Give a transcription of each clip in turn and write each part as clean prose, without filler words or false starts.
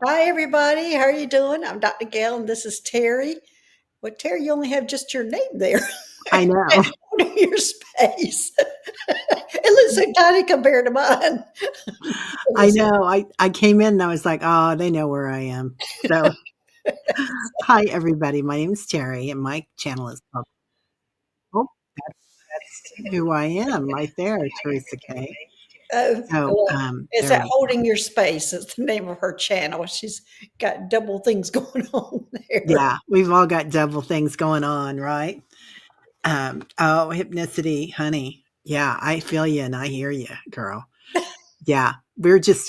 Hi, everybody. How are you doing? I'm Dr. Gail, and this is Terry. Well, Terry, you only have just your name there. I know. Holding your space. It looks so tiny compared to mine. I know. I came in and I was like, oh, they know where I am. So, hi, everybody. My name is Terry, and my channel is called, oh, that's who I am right there, Teresa K. So, Well, it's there that we go. holding your space. It's the name of her channel. She's got double things going on there. Yeah, we've all got double things going on, right? Oh, hypnicity, honey. Yeah, I feel you and I hear you, girl. Yeah,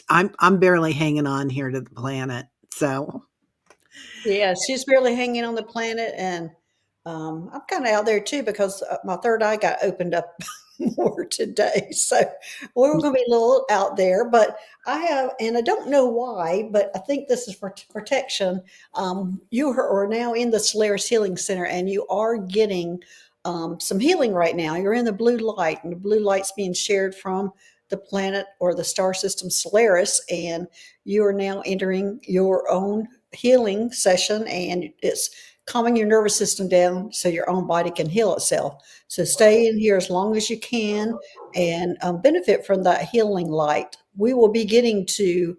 I'm barely hanging on here to the planet. So, Yeah, she's barely hanging on the planet, and I'm kind of out there too because my third eye got opened up more today. So we were going to be a little out there, but I have, and I don't know why, but I think this is for protection. You are now in the Solaris Healing Center, and you are getting some healing right now. You're in the blue light, and the blue light's being shared from the planet or the star system Solaris, and you are now entering your own healing session, and it's calming your nervous system down so your own body can heal itself. So stay in here as long as you can and benefit from that healing light. We will be getting to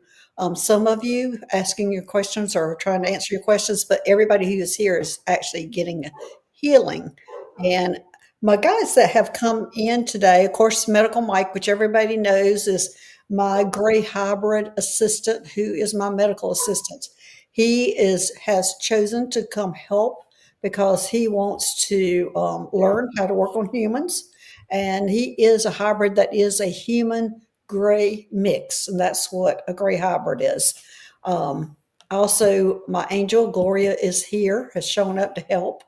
some of you asking your questions or trying to answer your questions, but everybody who is here is actually getting healing. And my guys that have come in today, of course, Medical Mike, which everybody knows is my gray hybrid assistant, who is my medical assistant. He has chosen to come help because he wants to learn how to work on humans, and he is a hybrid that is a human gray mix, and that's what a gray hybrid is. Um, Also, my angel Gloria is here, has shown up to help.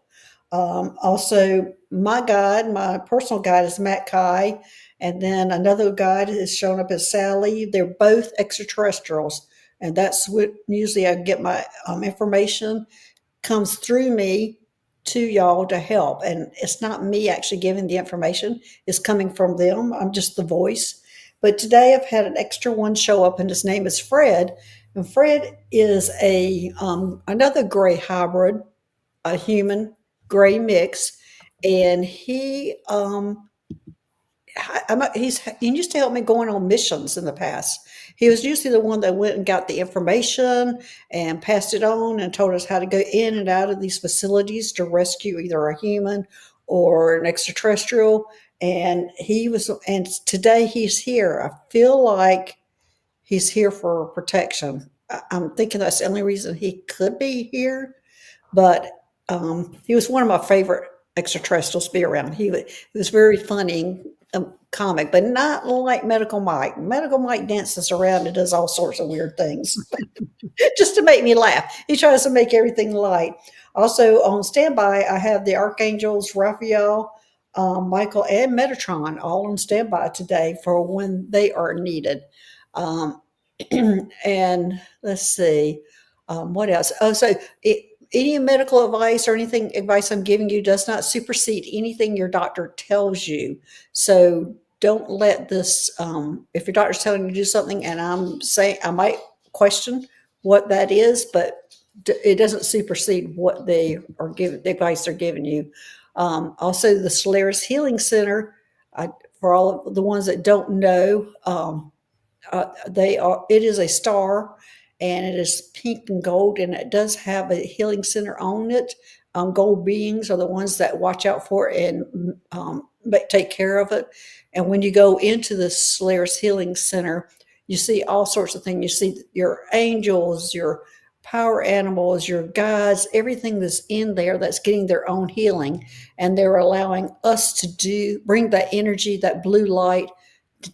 Also, my guide, my personal guide is Matt Kai, and then another guide is shown up as Sally. They're both extraterrestrials, and that's what usually I get my information comes through me to y'all to help. And it's not me actually giving the information, it's coming from them. I'm just the voice. But today I've had an extra one show up, and his name is Fred. And Fred is a another gray hybrid, a human gray mix, and he used to help me going on missions in the past. He was usually the one that went and got the information and passed it on and told us how to go in and out of these facilities to rescue either a human or an extraterrestrial. And today he's here. I feel like he's here for protection. I'm thinking that's the only reason he could be here, but he was one of my favorite extraterrestrials to be around. He was very funny, comic, but not like Medical Mike. Medical Mike dances around and does all sorts of weird things just to make me laugh. He tries to make everything light. Also on standby, I have the archangels Raphael, Michael, and Metatron all on standby today for when they are needed. Um, and let's see, what else? Oh, so any medical advice or anything advice I'm giving you does not supersede anything your doctor tells you. So don't let this, if your doctor's telling you to do something and I'm saying, I might question what that is, but it doesn't supersede what they are giving, the advice they're giving you. Also, the Solaris Healing Center, for all of the ones that don't know, it is a star, and it is pink and gold, and it does have a healing center on it. Gold beings are the ones that watch out for it and take care of it. And when you go into the Solaris Healing Center, you see all sorts of things. You see your angels, your power animals, your guides, everything that's in there that's getting their own healing, and they're allowing us to bring that energy, that blue light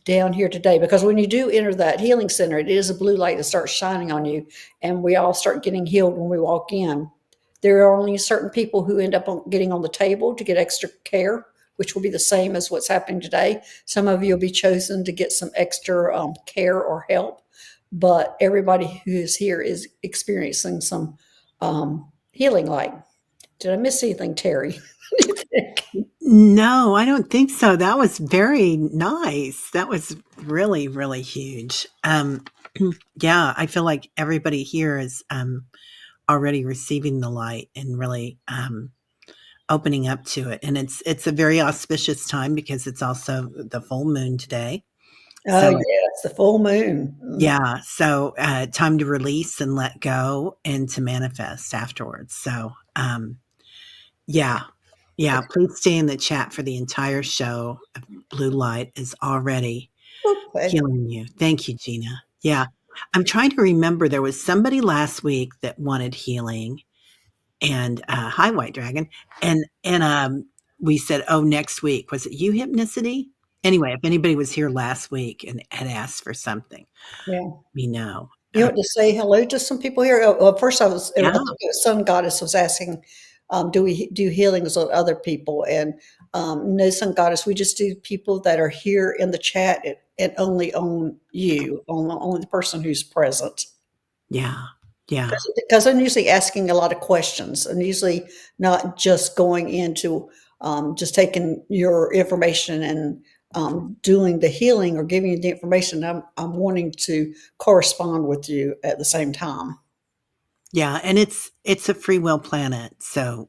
down here today, because when you do enter that healing center, it is a blue light that starts shining on you, and we all start getting healed when we walk in. There are only certain people who end up getting on the table to get extra care, which will be the same as what's happening today. Some of you will be chosen to get some extra care or help, but everybody who is here is experiencing some healing light. Did I miss anything, Terry? What do you think? No, I don't think so. That was very nice. That was really, really huge. Yeah, I feel like everybody here is already receiving the light and really opening up to it. And it's a very auspicious time because it's also the full moon today. Oh, So yes, the full moon. Mm. yeah, so time to release and let go and to manifest afterwards. So yeah, yeah. Please stay in the chat for the entire show. Blue light is already Okay. healing you. Thank you, Gina. Yeah. I'm trying to remember there was somebody last week that wanted healing and hi White Dragon. And we said, oh, next week. Was it you, Hypnicity? Anyway, if anybody was here last week and had asked for something, Yeah. we know. You want to say hello to some people here? Oh, well, first I Yeah. think it was Sun Goddess was asking, do we do healings with other people? And no, Sun Goddess, we just do people that are here in the chat and only on you, only the person who's present. Yeah. Yeah. Because I'm usually asking a lot of questions and usually not just going into just taking your information and doing the healing or giving you the information. I'm wanting to correspond with you at the same time. Yeah. And it's a free will planet. So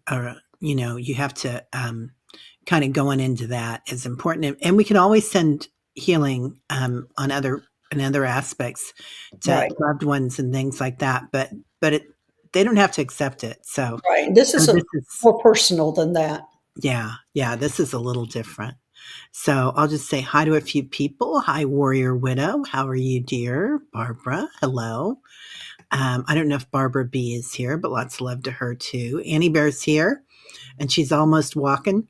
you have to kind of going into that is important. And we can always send healing on other aspects to Right, loved ones and things like that. But they don't have to accept it. So right. This is this is more personal than that. yeah, this is a little different. So I'll just say hi to a few people. Hi, Warrior Widow. How are you, dear? Barbara, hello. I don't know if Barbara B is here, but lots of love to her too. Annie Bear's here, and she's almost walking.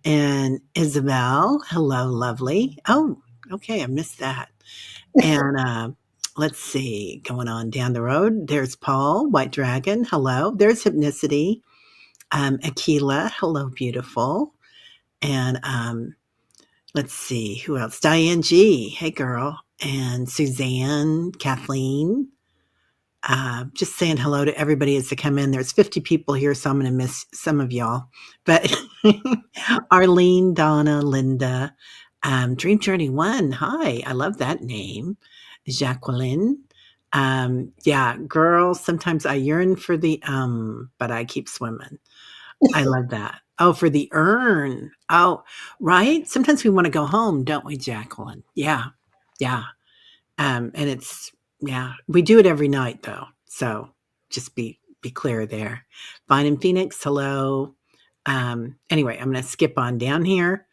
And Isabel, hello, lovely. Oh, okay, I missed that. And let's see, going on down the road. There's Paul, White Dragon. Hello. There's Hypnicity. Aquila, hello, beautiful. And let's see, who else? Diane G. Hey, girl. And Suzanne, Kathleen. Just saying hello to everybody as they come in. There's 50 people here, so I'm going to miss some of y'all. But Arlene, Donna, Linda, Dream Journey One. Hi, I love that name. Jacqueline. Yeah, girl, sometimes I yearn for the but I keep swimming. I love that. Oh, for the urn. Oh, right. Sometimes we want to go home, don't we, Jacqueline? Yeah. Yeah. And it's yeah, we do it every night though. So just be clear there. Fine in Phoenix, hello. Anyway, I'm gonna skip on down here.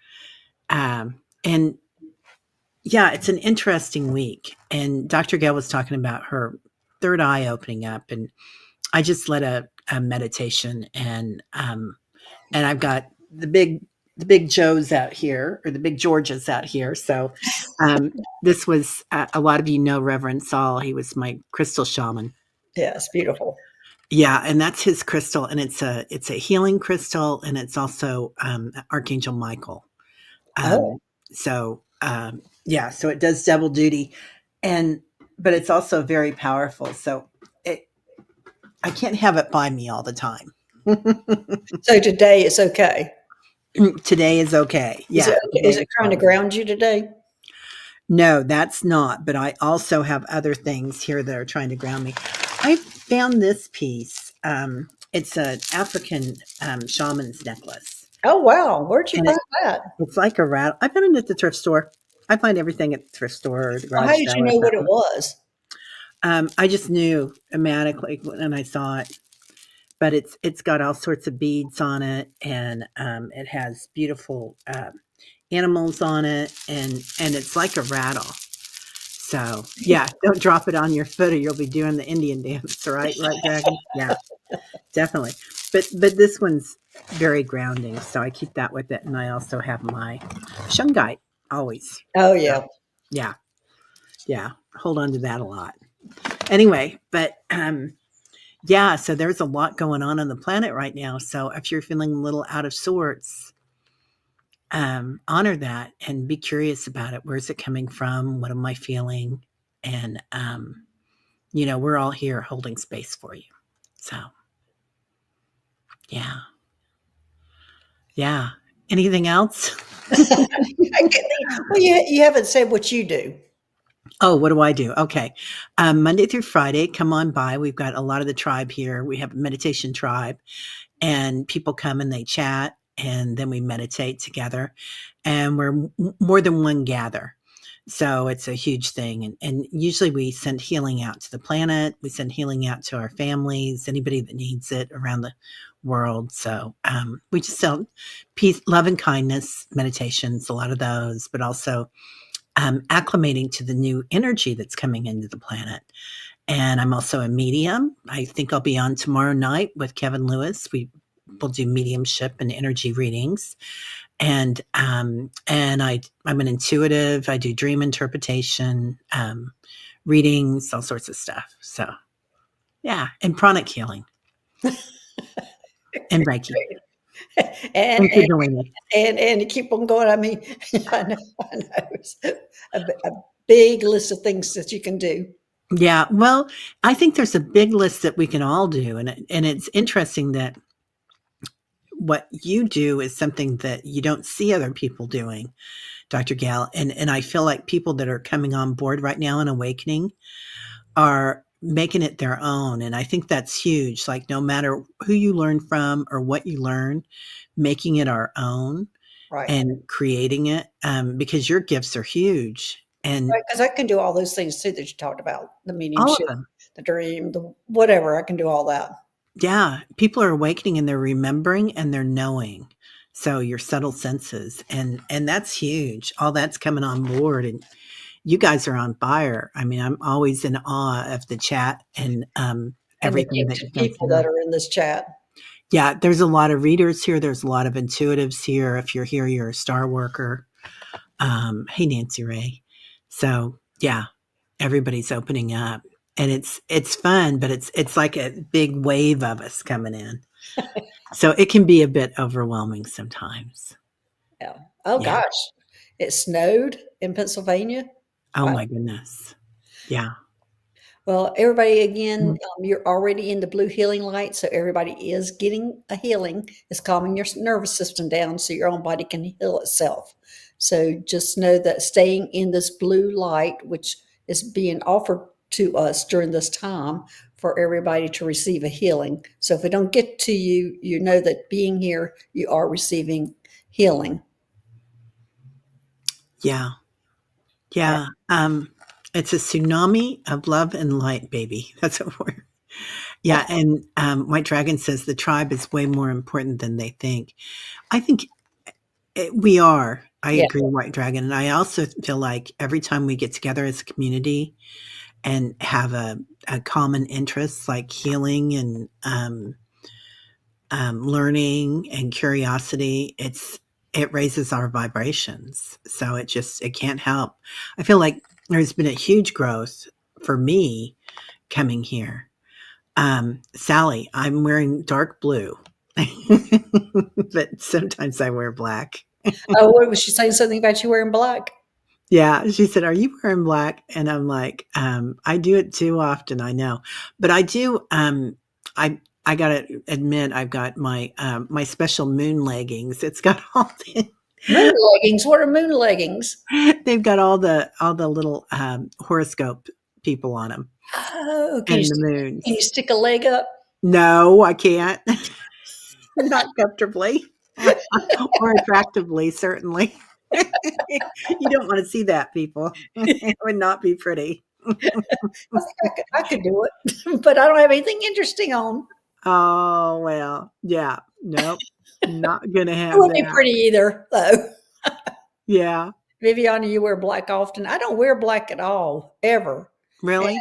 And yeah, it's an interesting week. And Dr. Gail was talking about her third eye opening up, and I just led a meditation, and I've got the big Joes out here, or the big Georges out here. So um, this was a lot of you know Reverend Saul. He was my crystal shaman. Yeah, it's beautiful. Yeah, and that's his crystal, and it's a healing crystal, and it's also Archangel Michael. Oh, Yeah, so it does double duty, and but it's also very powerful. So it, I can't have it by me all the time. so today it's okay. Today is okay. Is Yeah, it today is it is trying to fine. ground you today? No, that's not, but I also have other things here that are trying to ground me. I found this piece. It's an African shaman's necklace, Oh wow, where'd you and find that? it's like a rattle. I found it at the thrift store. I find everything at the thrift store or the Well, how garage did sale you or know what it something. was? I just knew automatically when I saw it, but it's got all sorts of beads on it, and it has beautiful animals on it, and it's like a rattle. So yeah, don't drop it on your foot or you'll be doing the Indian dance, right? Right, Dragon? Yeah, definitely. But this one's very grounding, so I keep that with it, and I also have my shungite always. Oh So yeah. yeah, yeah, hold on to that a lot. Anyway, but yeah, so there's a lot going on the planet right now. So if you're feeling a little out of sorts, honor that and be curious about it. Where's it coming from? What am I feeling? And we're all here holding space for you. So yeah, yeah. Anything else? I get well, you haven't said what you do. Oh, what do I do? Okay. Monday through Friday, come on by. We've got a lot of the tribe here. We have a meditation tribe, and people come and they chat, and then we meditate together. And we're more than one gather. So it's a huge thing. And usually we send healing out to the planet. We send healing out to our families, anybody that needs it around the world. So we just sell peace, love, and kindness meditations, a lot of those, but also acclimating to the new energy that's coming into the planet. And I'm also a medium. I think I'll be on tomorrow night with Kevin Lewis. We will do mediumship and energy readings. I'm an intuitive. I do dream interpretation, readings, all sorts of stuff. So yeah, and pranic healing and Reiki and and Kundalini. and keep on going. I mean, I know it's a big list of things that you can do. Yeah, well, I think there's a big list that we can all do, and it's interesting that what you do is something that you don't see other people doing, Dr. Gail. And I feel like people that are coming on board right now and awakening are making it their own. And I think that's huge. Like no matter who you learn from or what you learn, making it our own Right. and creating it, because your gifts are huge. And Right, 'cause I can do all those things too that you talked about, the all of mediumship, them. the dream, the whatever, I can do all that. Yeah, people are awakening and they're remembering and they're knowing. So your subtle senses and that's huge. All that's coming on board and you guys are on fire. I mean, I'm always in awe of the chat and And the everything that gifted you guys people do. that are in this chat. Yeah, there's a lot of readers here. There's a lot of intuitives here. If you're here, you're a star worker. Hey, Nancy Ray. So yeah, everybody's opening up, and it's fun, but it's like a big wave of us coming in. So it can be a bit overwhelming sometimes. Yeah. Oh Yeah. gosh, it snowed in Pennsylvania. Oh Wow. my goodness. Yeah. Well, everybody, again, Mm. you're already in the blue healing light, so everybody is getting a healing. It's calming your nervous system down so your own body can heal itself. So just know that staying in this blue light, which is being offered to us during this time for everybody to receive a healing. So if it don't get to you, you know that being here, you are receiving healing. Yeah. All Yeah. It's a tsunami of love and light, baby. That's what we're. right. Yeah, and White Dragon says the tribe is way more important than they think. I think we are. I Yeah. agree, White Dragon, and I also feel like every time we get together as a community and have a common interest like healing and learning and curiosity, it raises our vibrations. So it can't help. I feel like there's been a huge growth for me coming here. Sally, I'm wearing dark blue, but sometimes I wear black. Oh, what was she saying? Something about you wearing black? Yeah, she said, "Are you wearing black?" And I'm like, "I do it too often, I know, but I do." I gotta admit, I've got my special moon leggings. It's got all Moon leggings. What are moon leggings? they've got all the little horoscope people on them Oh, and the can you moons. stick a leg up? No, I can't. Not comfortably or attractively, certainly. You don't want to see that, people. It would not be pretty. I think I could do it, but I don't have anything interesting on. Oh, well, yeah. Nope. Not gonna It have wouldn't be that. pretty either, though. Yeah. Viviana, you wear black often. I don't wear black at all, ever. And Really?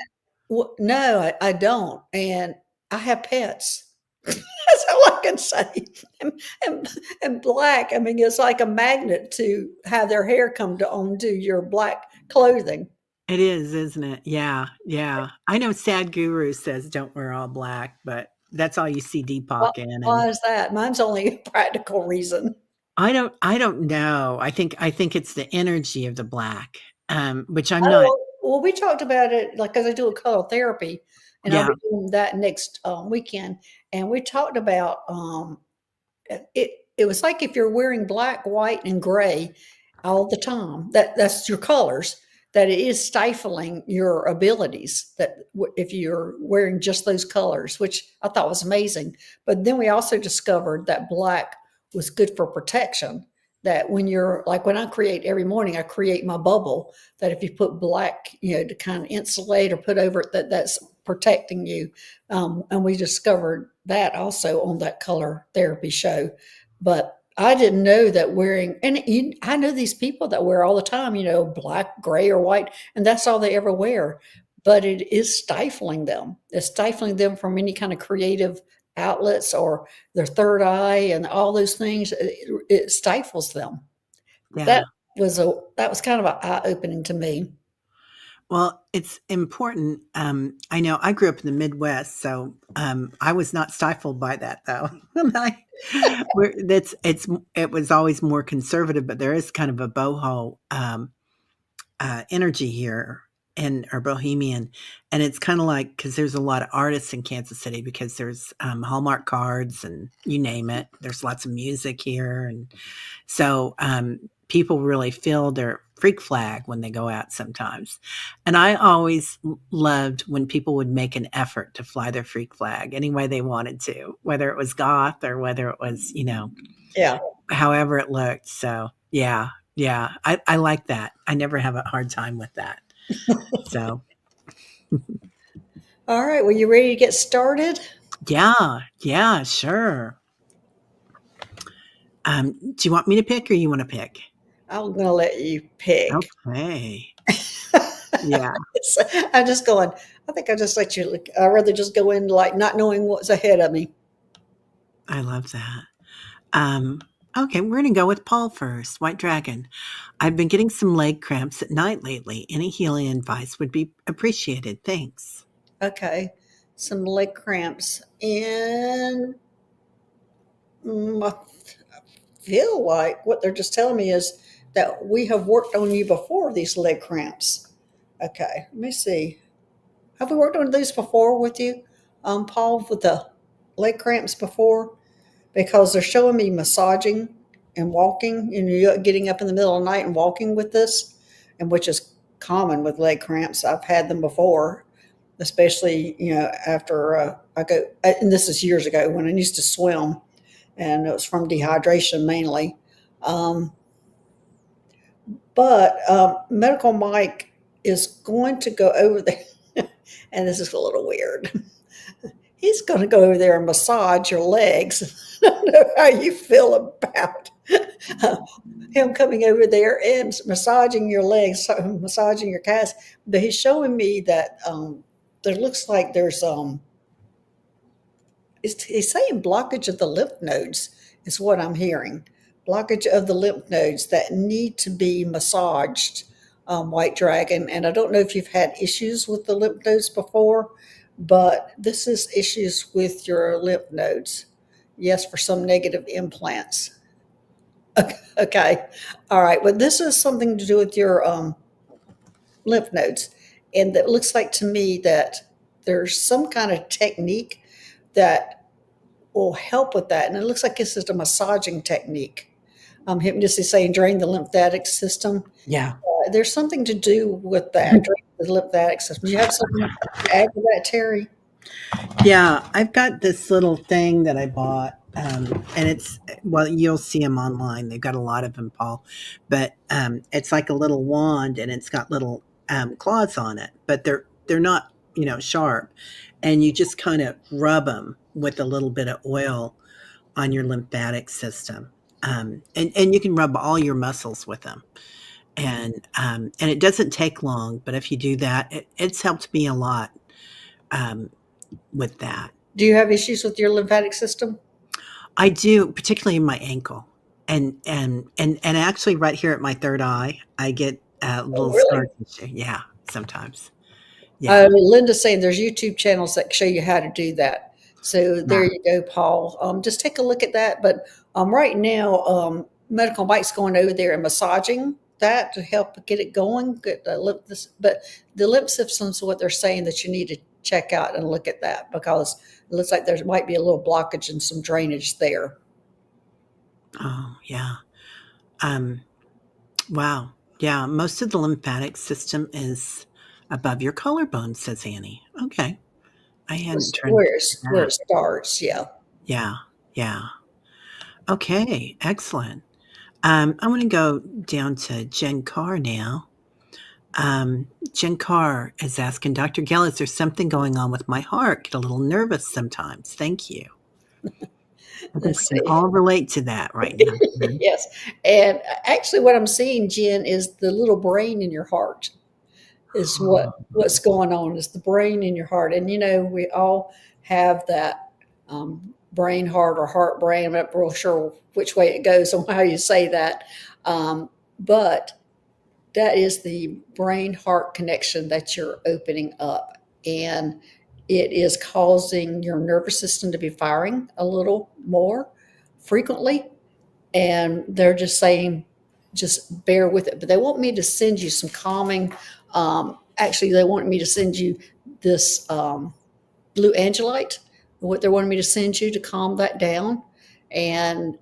no, I don't. And I have pets. That's all I can say. And, and black, I mean, it's like a magnet to have their hair come to onto your black clothing. It is, isn't it? Yeah, yeah. I know Sad Guru says don't wear all black, but that's all you see Why, Deepak in, and why is that? Mine's only a practical reason. I don't know. I think it's the energy of the black, which I'm not. Oh, well, we talked about it, like, 'cause I do a color therapy, and I'll Yeah, be doing that next, weekend, and we talked about, it was like if you're wearing black, white, and gray all the time, that's your colors, that it is stifling your abilities that if you're wearing just those colors, which I thought was amazing. But then we also discovered that black was good for protection. That when you're like when I create every morning, I create my bubble. That if you put black, to kind of insulate or put over it, that's protecting you. And we discovered that also on that color therapy show. But I didn't know that wearing, and I know these people that wear all the time, black, gray, or white, and that's all they ever wear. But it is stifling them. It's stifling them from any kind of creative outlets or their third eye and all those things. It stifles them. Yeah. That that was kind of an eye opening to me. Well, it's important. I know I grew up in the Midwest, so I was not stifled by that, though. It was always more conservative, but there is kind of a boho energy here and or bohemian, and it's kind of like because there's a lot of artists in Kansas City because there's Hallmark cards and you name it. There's lots of music here, and so people really feel their freak flag when they go out sometimes. And I always loved when people would make an effort to fly their freak flag any way they wanted to, whether it was goth or whether it was, Yeah. however it looked. So yeah, yeah, I like that. I never have a hard time with that. So All right. Well, you ready to get started? yeah, yeah, sure. Do you want me to pick or you want to pick? I'm going to let you pick. Okay. Yeah, I'm just going, I think I just let you look. I'd rather just go in like not knowing what's ahead of me. I love that. Okay, we're gonna go with Paul first. White Dragon. I've been getting some leg cramps at night lately. Any healing advice would be appreciated. Thanks. Okay. Some leg cramps. And I feel like what they're just telling me is that we have worked on you before these leg cramps. Okay. Let me see. Have we worked on these before with you, Paul, with the leg cramps before? Because they're showing me massaging and walking, and you're getting up in the middle of the night and walking with this, and which is common with leg cramps. I've had them before, especially after I go. And this is years ago when I used to swim, and it was from dehydration mainly. Um, but Medical Mike is going to go over there, and this is a little weird. He's going to go over there and massage your legs. I don't know how you feel about uh, him coming over there and massaging your legs, massaging your calves. But he's showing me that there looks like there's he's saying blockage of the lymph nodes is what I'm hearing. Blockage of the lymph nodes that need to be massaged, White Dragon. And I don't know if you've had issues with the lymph nodes before, but this is issues with your lymph nodes. Yes, for some negative implants. Okay. All right. Well, this is something to do with your lymph nodes. And it looks like to me that there's some kind of technique that will help with that. And it looks like this is a massaging technique. Hypnotist is saying drain the lymphatic system. Yeah. There's something to do with that, drain the lymphatic system. Do you have something to add to that, Teri? Yeah, I've got this little thing that I bought, and well, you'll see them online. They've got a lot of them, Paul, but it's like a little wand, and it's got little claws on it, but they're not sharp, and you just kind of rub them with a little bit of oil on your lymphatic system, and you can rub all your muscles with them, and it doesn't take long, but if you do that, it's helped me a lot. With that. Do you have issues with your lymphatic system? I do, particularly in my ankle. And actually right here at my third eye, I get a Oh, little really? scar tissue. Yeah, sometimes. Yeah. Linda's saying there's YouTube channels that show you how to do that. So there Yeah. you go, Paul. Just take a look at that. But right now, Medical Mike's going over there and massaging that to help get it going. Get the but the lymph system's what they're saying that you need to check out and look at that because it looks like there might be a little blockage and some drainage there. Oh, yeah. Um, wow. Yeah, most of the lymphatic system is above your collarbone, says Annie. Okay. I hadn't turned to Where that. it starts. Yeah. Yeah, yeah. Okay, excellent. I want to go down to Jen Carr now. Jen Carr is asking, Dr. Gail, is there something going on with my heart? Get a little nervous sometimes. Thank you. I think Let's we can see. all relate to that right now, Jen. Yes. And actually, what I'm seeing, Jen, is the little brain in your heart is what's going on. Is the brain in your heart, and we all have that brain heart or heart brain. I'm not real sure which way it goes on how you say that, but that is the brain heart connection that you're opening up, and it is causing your nervous system to be firing a little more frequently, and they're just saying just bear with it. But they want me to send you some calming, actually they want me to send you this blue angelite, what they wanted me to send you to calm that down. And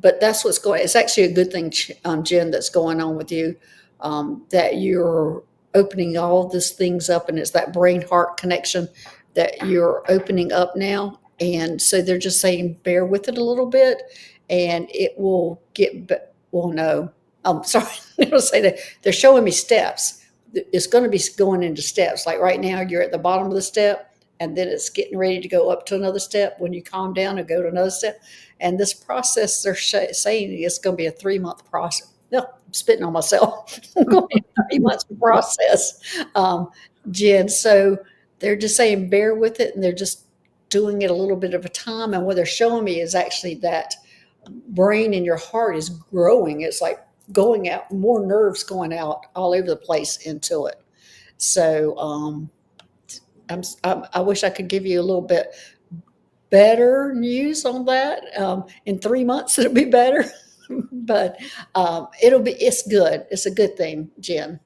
but that's what's going. It's actually a good thing, Jen, that's going on with you. That you're opening all these things up, and it's that brain heart connection that you're opening up now. And so they're just saying, bear with it a little bit, and it will get. Well, no, I'm sorry. They'll say that they're showing me steps. It's going to be going into steps. Like right now, you're at the bottom of the step, and then it's getting ready to go up to another step. When you calm down and go to another step, and this process, they're saying it's going to be a 3-month process. No, I'm spitting on myself. It's going to be a 3 months process, Jen. So they're just saying bear with it, and they're just doing it a little bit of a time. And what they're showing me is actually that brain in your heart is growing. It's like going out, more nerves going out all over the place into it. So I wish I could give you a little bit better news on that. In 3 months, it'll be better, but it's good. It's a good thing, Jen.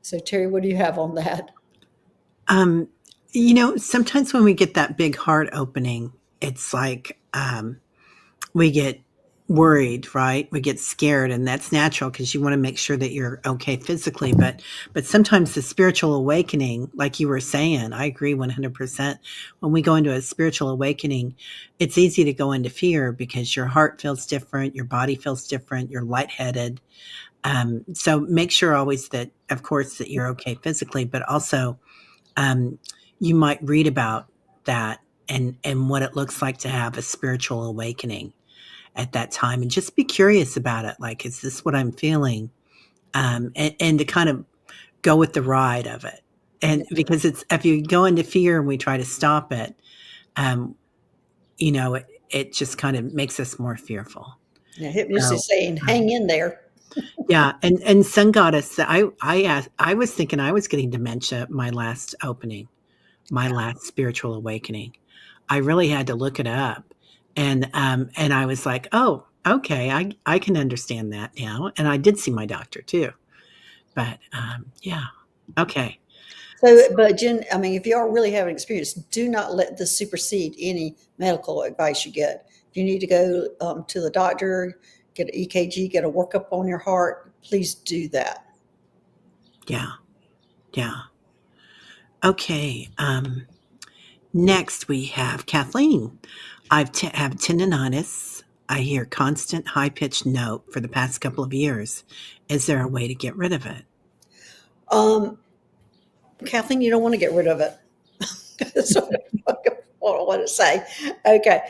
So, Terry, what do you have on that? Um, sometimes when we get that big heart opening, it's like we get worried, right? We get scared, and that's natural because you want to make sure that you're okay physically. But sometimes the spiritual awakening, like you were saying, I agree 100%. When we go into a spiritual awakening, it's easy to go into fear because your heart feels different, your body feels different, you're lightheaded. So make sure always that, of course, that you're okay physically, but also um, you might read about that and what it looks like to have a spiritual awakening at that time, and just be curious about it. Like, is this what I'm feeling? And to kind of go with the ride of it. And because it's, if you go into fear and we try to stop it, um, it just kind of makes us more fearful. Yeah, hypnotist So, is saying, hang in there. yeah. And Sun Goddess, I was thinking I was getting dementia my last opening, my last spiritual awakening. I really had to look it up. And I was like, "Oh, okay, I can understand that now." And I did see my doctor too. But, yeah. Okay. So, but Jen, I mean, if you are really having experience, do not let this supersede any medical advice you get. If you need to go to the doctor, get an EKG, get a workup on your heart, please do that. Yeah. Yeah. Okay. Next we have Kathleen. Have tendonitis. I hear constant high-pitched note for the past couple of years. Is there a way to get rid of it? Um, Kathleen, you don't want to get rid of it. That's what I want to say. Okay.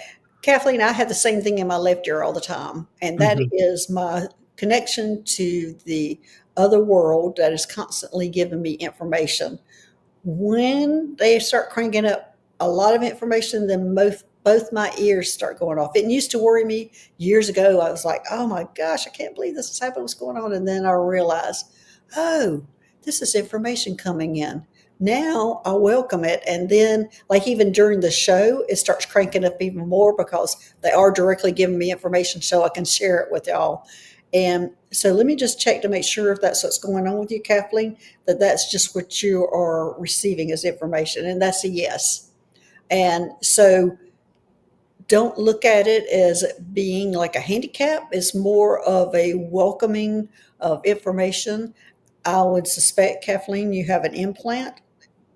Kathleen, I have the same thing in my left ear all the time, and that Mhm. is my connection to the other world that is constantly giving me information. When they start cranking up a lot of information, then both my ears start going off. It used to worry me years ago. I was like, oh my gosh, I can't believe this is happening. What's going on? And then I realized, oh, this is information coming in. Now I welcome it. And then, like, even during the show, it starts cranking up even more because they are directly giving me information so I can share it with y'all. And so let me just check to make sure if that's what's going on with you, Kathleen, that that's just what you are receiving as information. And that's a yes. And so don't look at it as being like a handicap. It's more of a welcoming of information. I would suspect, Kathleen, you have an implant.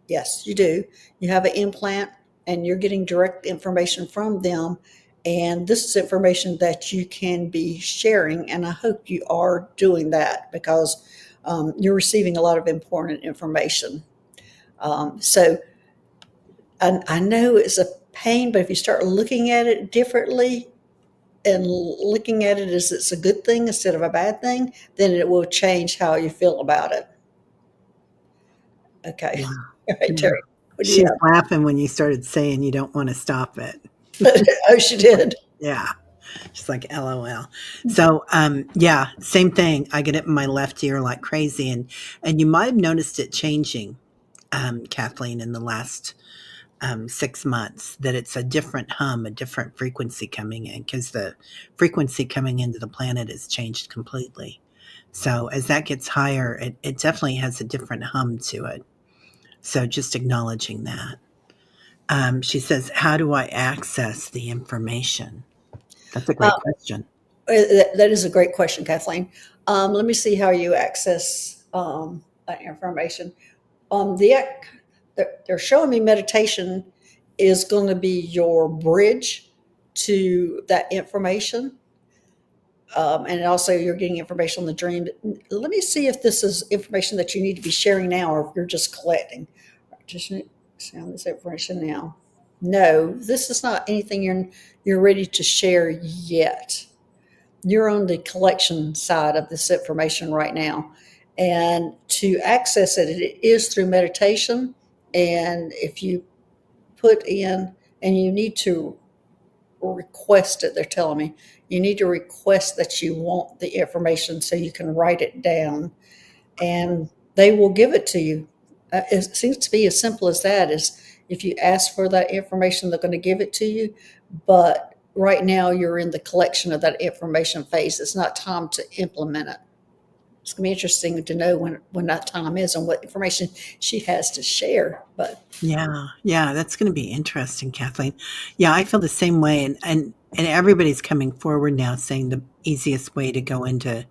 Yes, you do. You have an implant and you're getting direct information from them. And this is information that you can be sharing. And I hope you are doing that because you're receiving a lot of important information. So I know it's a pain, but if you start looking at it differently and looking at it as it's a good thing instead of a bad thing, then it will change how you feel about it. Okay. Yeah. All right, Yeah. Terry, what do you She's have? laughing when you started saying you don't want to stop it. Oh, she did. Yeah. She's like, LOL. So, yeah, same thing. I get it in my left ear like crazy. And you might have noticed it changing, Kathleen, in the last 6 months, that it's a different hum, a different frequency coming in because the frequency coming into the planet has changed completely. So as that gets higher, it definitely has a different hum to it. So just acknowledging that. She says, how do I access the information? That's a Uh, great question. that is a great question, Kathleen. Let me see how you access that information. The they're showing me meditation is going to be your bridge to that information. And also, you're getting information on the dream. Let me see if this is information that you need to be sharing now, or if you're just collecting. Just sound this information now. No, this is not anything you're ready to share yet. You're on the collection side of this information right now, and to access it, it is through meditation. And if you put in, and you need to request it, they're telling me you need to request that you want the information so you can write it down, and they will give it to you. It seems to be as simple as that. Is if you ask for that information, they're going to give it to you. But right now, you're in the collection of that information phase. It's not time to implement it. It's going to be interesting to know when that time is and what information she has to share. But Yeah, yeah, that's going to be interesting, Kathleen. Yeah, I feel the same way, and everybody's coming forward now saying the easiest way to go into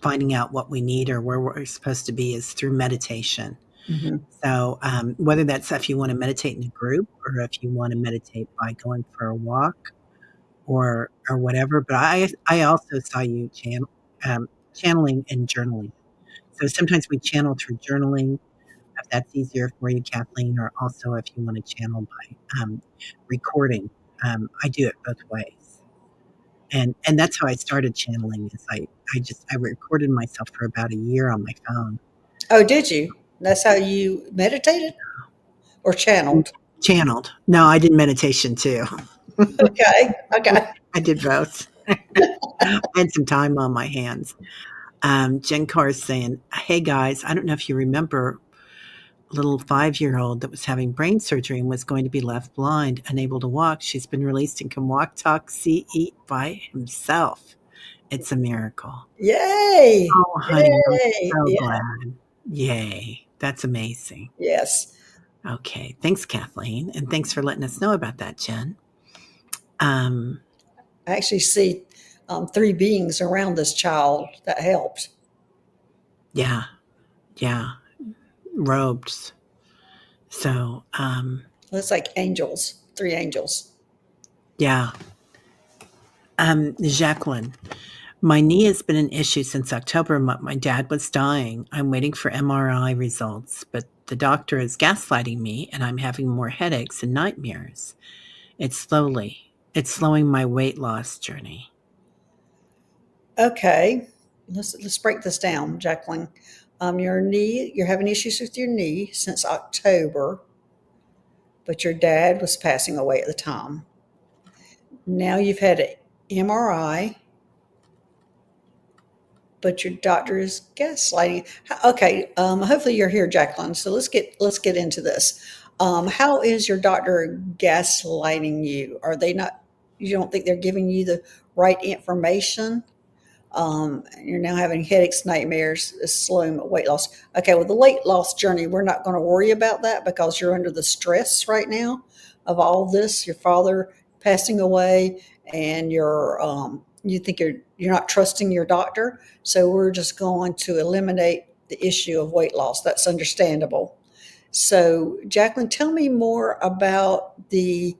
finding out what we need or where we're supposed to be is through meditation. mhm. So whether that's if you want to meditate in a group or if you want to meditate by going for a walk or whatever, but I also saw you channeling and journaling. So sometimes we channel through journaling if that's easier for you, Kathleen, or also if you want to channel by recording. I do it both ways. And that's how I started channeling is I recorded myself for about a year on my phone. Oh, did you? That's how you meditated or channeled? Channeled. No, I did meditation too. Okay, okay. I did both. I had some time on my hands. Jen Carr is saying, hey guys, I don't know if you remember little 5-year-old that was having brain surgery and was going to be left blind, unable to walk. She's been released and can walk, talk, see, eat by himself. It's a miracle. Yay! Oh, honey, I'm Yay! so Yeah. glad. Yay. That's amazing. Yes. Okay. Thanks, Kathleen. And thanks for letting us know about that, Jen. Um, I actually see three beings around this child that helped. yeah. Yeah. Robes. So, Looks like angels, three angels. yeah. Jacqueline, my knee has been an issue since October. My dad was dying. I'm waiting for MRI results, but the doctor is gaslighting me and I'm having more headaches and nightmares. It's slowing my weight loss journey. Okay, let's break this down, Jacqueline. Your knee, you're having issues with your knee since October, but your dad was passing away at the time. Now you've had an MRI, but your doctor is gaslighting. Okay, hopefully you're here, Jacqueline. So let's get into this. How is your doctor gaslighting you? Are they not? You don't think they're giving you the right information? You're now having headaches, nightmares, slowing weight loss. Okay, well, the weight loss journey, we're not going to worry about that because you're under the stress right now of all this. Your father passing away, and you think you're not trusting your doctor. So we're just going to eliminate the issue of weight loss. That's understandable. So, Jacqueline, tell me more about the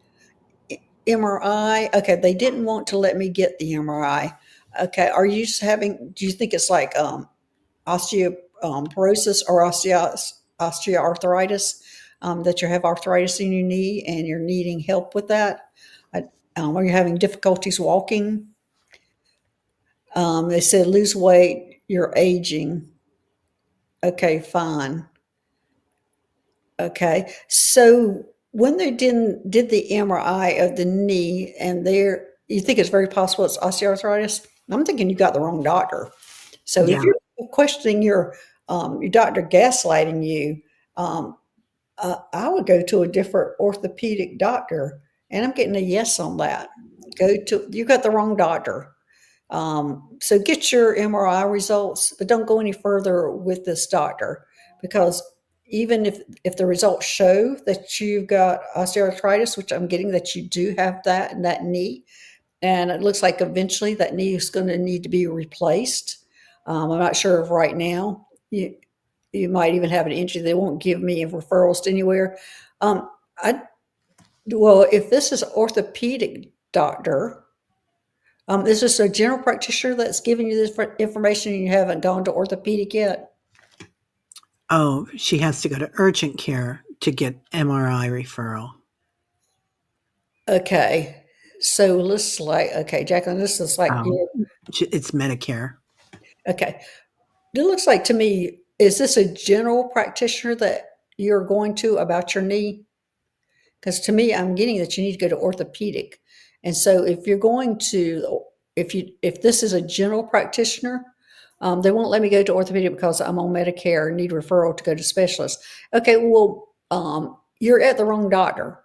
MRI. Okay, they didn't want to let me get the MRI. Okay, are you just having? Do you think it's like osteoporosis or osteoarthritis, that you have arthritis in your knee and you're needing help with that? Are you having difficulties walking? They said lose weight, you're aging. Okay, fine. Okay, so when they did the MRI of the knee, and there, you think it's very possible it's osteoarthritis? I'm thinking you got the wrong doctor. So if Yeah. you're questioning your doctor gaslighting you, um, I would go to a different orthopedic doctor, and I'm getting a yes on that. You got the wrong doctor. So get your MRI results, but don't go any further with this doctor, because even if the results show that you've got osteoarthritis, which I'm getting that you do have that in that knee, and it looks like eventually that knee is going to need to be replaced. I'm not sure if right now you might even have an injury. They won't give me referrals to anywhere. I Well, if this is an orthopedic doctor, is this a general practitioner that's giving you this information and you haven't gone to orthopedic yet? Oh, she has to go to urgent care to get MRI referral. Okay. So let's like, okay, Jacqueline, this is like, Oh, it's Medicare. okay. It looks like to me, is this a general practitioner that you're going to about your knee? Because to me, I'm getting that you need to go to orthopedic. And so if you're going to, if this is a general practitioner, they won't let me go to orthopedic because I'm on Medicare and need referral to go to specialists. Okay, well, you're at the wrong doctor.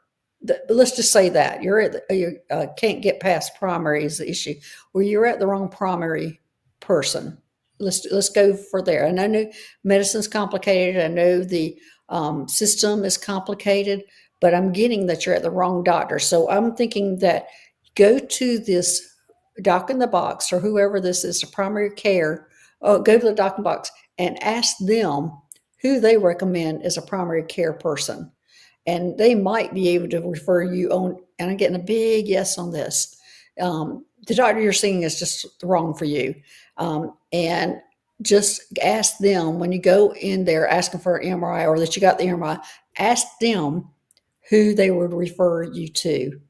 Let's just say that you can't get past primary is the issue. Well, you're at the wrong primary person. Let's go for there. And I know medicine's complicated. I know the system is complicated, but I'm getting that you're at the wrong doctor. So I'm thinking that go to this doc in the box or whoever this is, the primary care, go to the doc in the box and ask them who they recommend as a primary care person. And they might be able to refer you on. And I'm getting a big yes on this. The doctor you're seeing is just wrong for you. And just ask them when you go in there asking for an MRI or that you got the MRI, ask them who they would refer you to.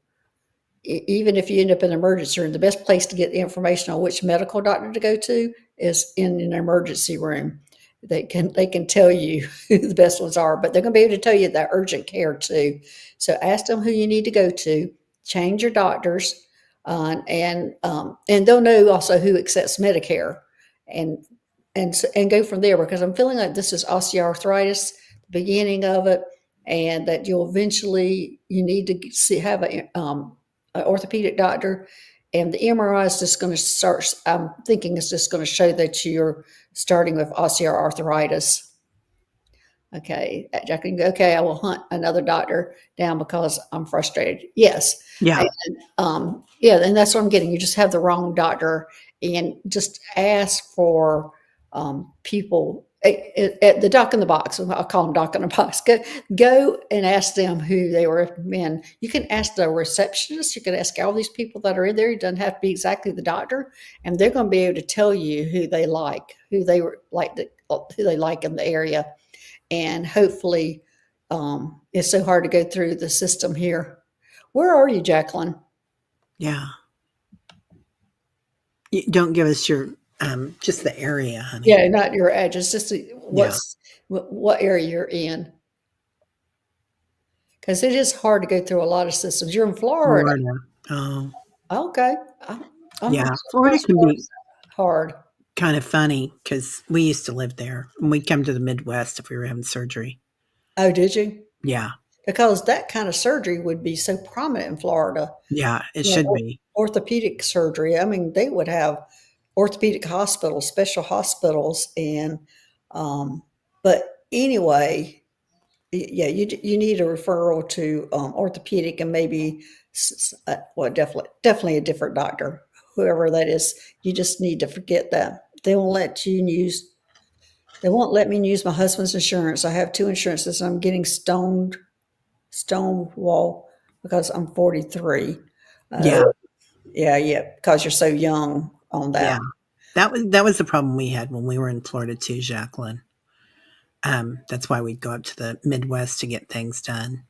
Even if you end up in an emergency room, the best place to get the information on which medical doctor to go to is in an emergency room. They can tell you who the best ones are, but they're going to be able to tell you that urgent care too. So ask them who you need to go to. Change your doctors, and they'll know also who accepts Medicare, and and go from there. Because I'm feeling like this is osteoarthritis, the beginning of it, and that you need to have an orthopedic doctor, and the MRI is just going to start. I'm thinking it's just going to show that you're starting with osteoarthritis. Okay, Jacqueline, okay, I will hunt another doctor down because I'm frustrated. Yes, Yeah. and yeah, and that's what I'm getting. You just have the wrong doctor, and just ask for people at the doc in the box. I'll call them doc in the box. Go and ask them who they recommend. You can ask the receptionist. You can ask all these people that are in there. It doesn't have to be exactly the doctor, and they're going to be able to tell you who they like, who they like in the area, and hopefully, it's so hard to go through the system here. Where are you, Jacqueline? Yeah. You don't give us your just the area, honey. Yeah, not your address, just Yeah. what area you're in, because it is hard to go through a lot of systems. You're in Florida. Florida. Oh, Okay, I'm not yeah. Florida surprised can be Florida's hard. kind of funny because we used to live there and we'd come to the Midwest if we were having surgery. Oh, did you? Yeah. Because that kind of surgery would be so prominent in Florida. Yeah. It You know, should be. orthopedic surgery. I mean, they would have orthopedic hospitals, special hospitals, and but anyway, yeah, you need a referral to orthopedic and maybe well, definitely a different doctor, whoever that is. You just need to forget that they won't let you use. They won't let me use my husband's insurance. I have two insurances. And I'm getting stonewall because I'm 43. Uh, Yeah, yeah, because you're so young on yeah. that. That was the problem we had when we were in Florida too, Jacqueline. That's why we'd go up to the Midwest to get things done.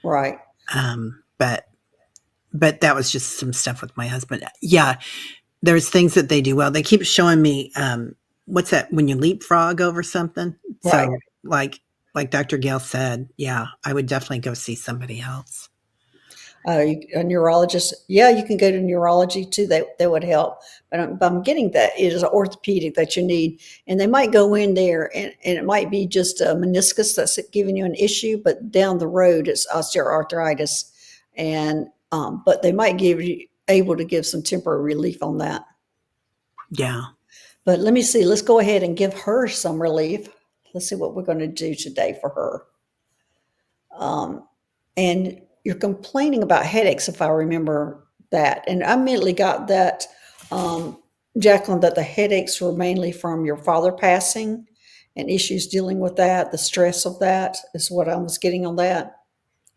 Right. But that was just some stuff with my husband. Yeah, there's things that they do well. They keep showing me what's that when you leapfrog over something. Right. So like Dr. Gail said, yeah, I would definitely go see somebody else. A neurologist, yeah, you can go to neurology too. That would help. But I'm getting that it is an orthopedic that you need, and they might go in there, and it might be just a meniscus that's giving you an issue, but down the road it's osteoarthritis, and but they might give you able to give some temporary relief on that. Yeah. But let me see. Let's go ahead and give her some relief. Let's see what we're going to do today for her. And you're complaining about headaches, if I remember that. And I immediately got that, um, Jacqueline, that the headaches were mainly from your father passing and issues dealing with that. The stress of that is what I was getting on that.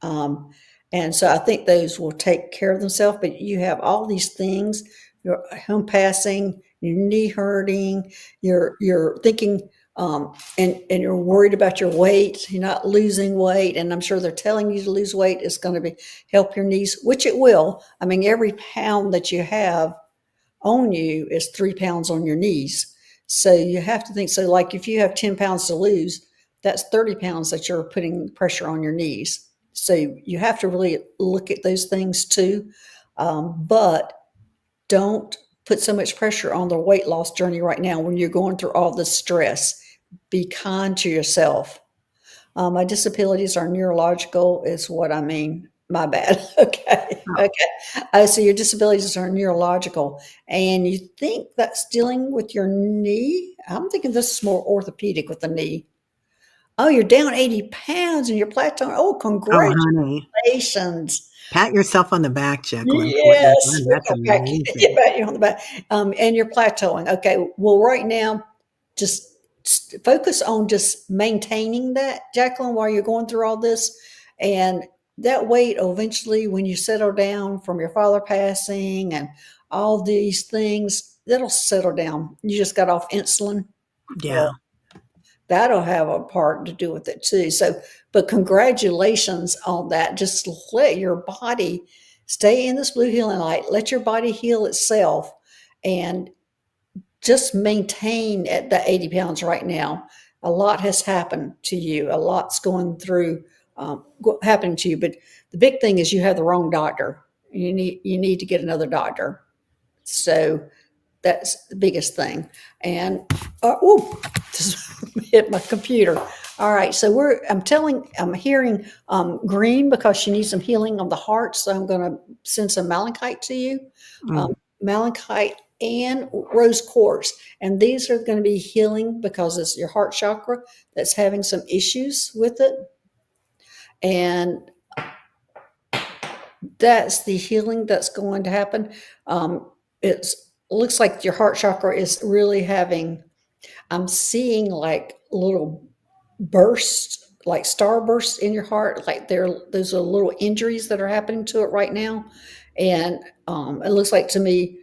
Um, and so I think those will take care of themselves. But you have all these things: your home passing, your knee hurting, you're thinking, and you're worried about your weight. You're not losing weight, and I'm sure they're telling you to lose weight. It's going to be help your knees, which it will. I mean, every pound that you have on you is 3 pounds on your knees. So you have to think. So, like if you have 10 pounds to lose, that's 30 pounds that you're putting pressure on your knees. So you have to really look at those things too. But don't put so much pressure on the weight loss journey right now when you're going through all this stress. Be kind to yourself. My disabilities are neurological, is what I mean. My bad. Okay. Oh, Okay. So your disabilities are neurological, and you think that's dealing with your knee? I'm thinking this is more orthopedic with the knee. Oh, you're down 80 pounds and you're plateauing. Oh, oh, honey. congratulations. Pat yourself on the back, Jacqueline, for what you've Yes, done. we're That's gonna pat amazing. you pat you on the back. And you're plateauing. Okay, well, right now, just focus on just maintaining that, Jacqueline, while you're going through all this. And that weight eventually, when you settle down from your father passing and all these things, that'll settle down. You just got off insulin. Yeah. Well, that'll have a part to do with it too. So, but congratulations on that. Just let your body stay in this blue healing light. Let your body heal itself, and just maintain at the 80 pounds right now. A lot has happened to you. A lot's going through, happening to you. But the big thing is you have the wrong doctor. You need to get another doctor. So that's the biggest thing. And just hit my computer. All right, so I'm hearing green because she needs some healing of the heart. So I'm going to send some malachite to you, Mm, malachite and rose quartz, and these are going to be healing because it's your heart chakra that's having some issues with it, and that's the healing that's going to happen. It looks like your heart chakra is really having. I'm seeing like little bursts, like star bursts in your heart, like those are little injuries that are happening to it right now. And it looks like to me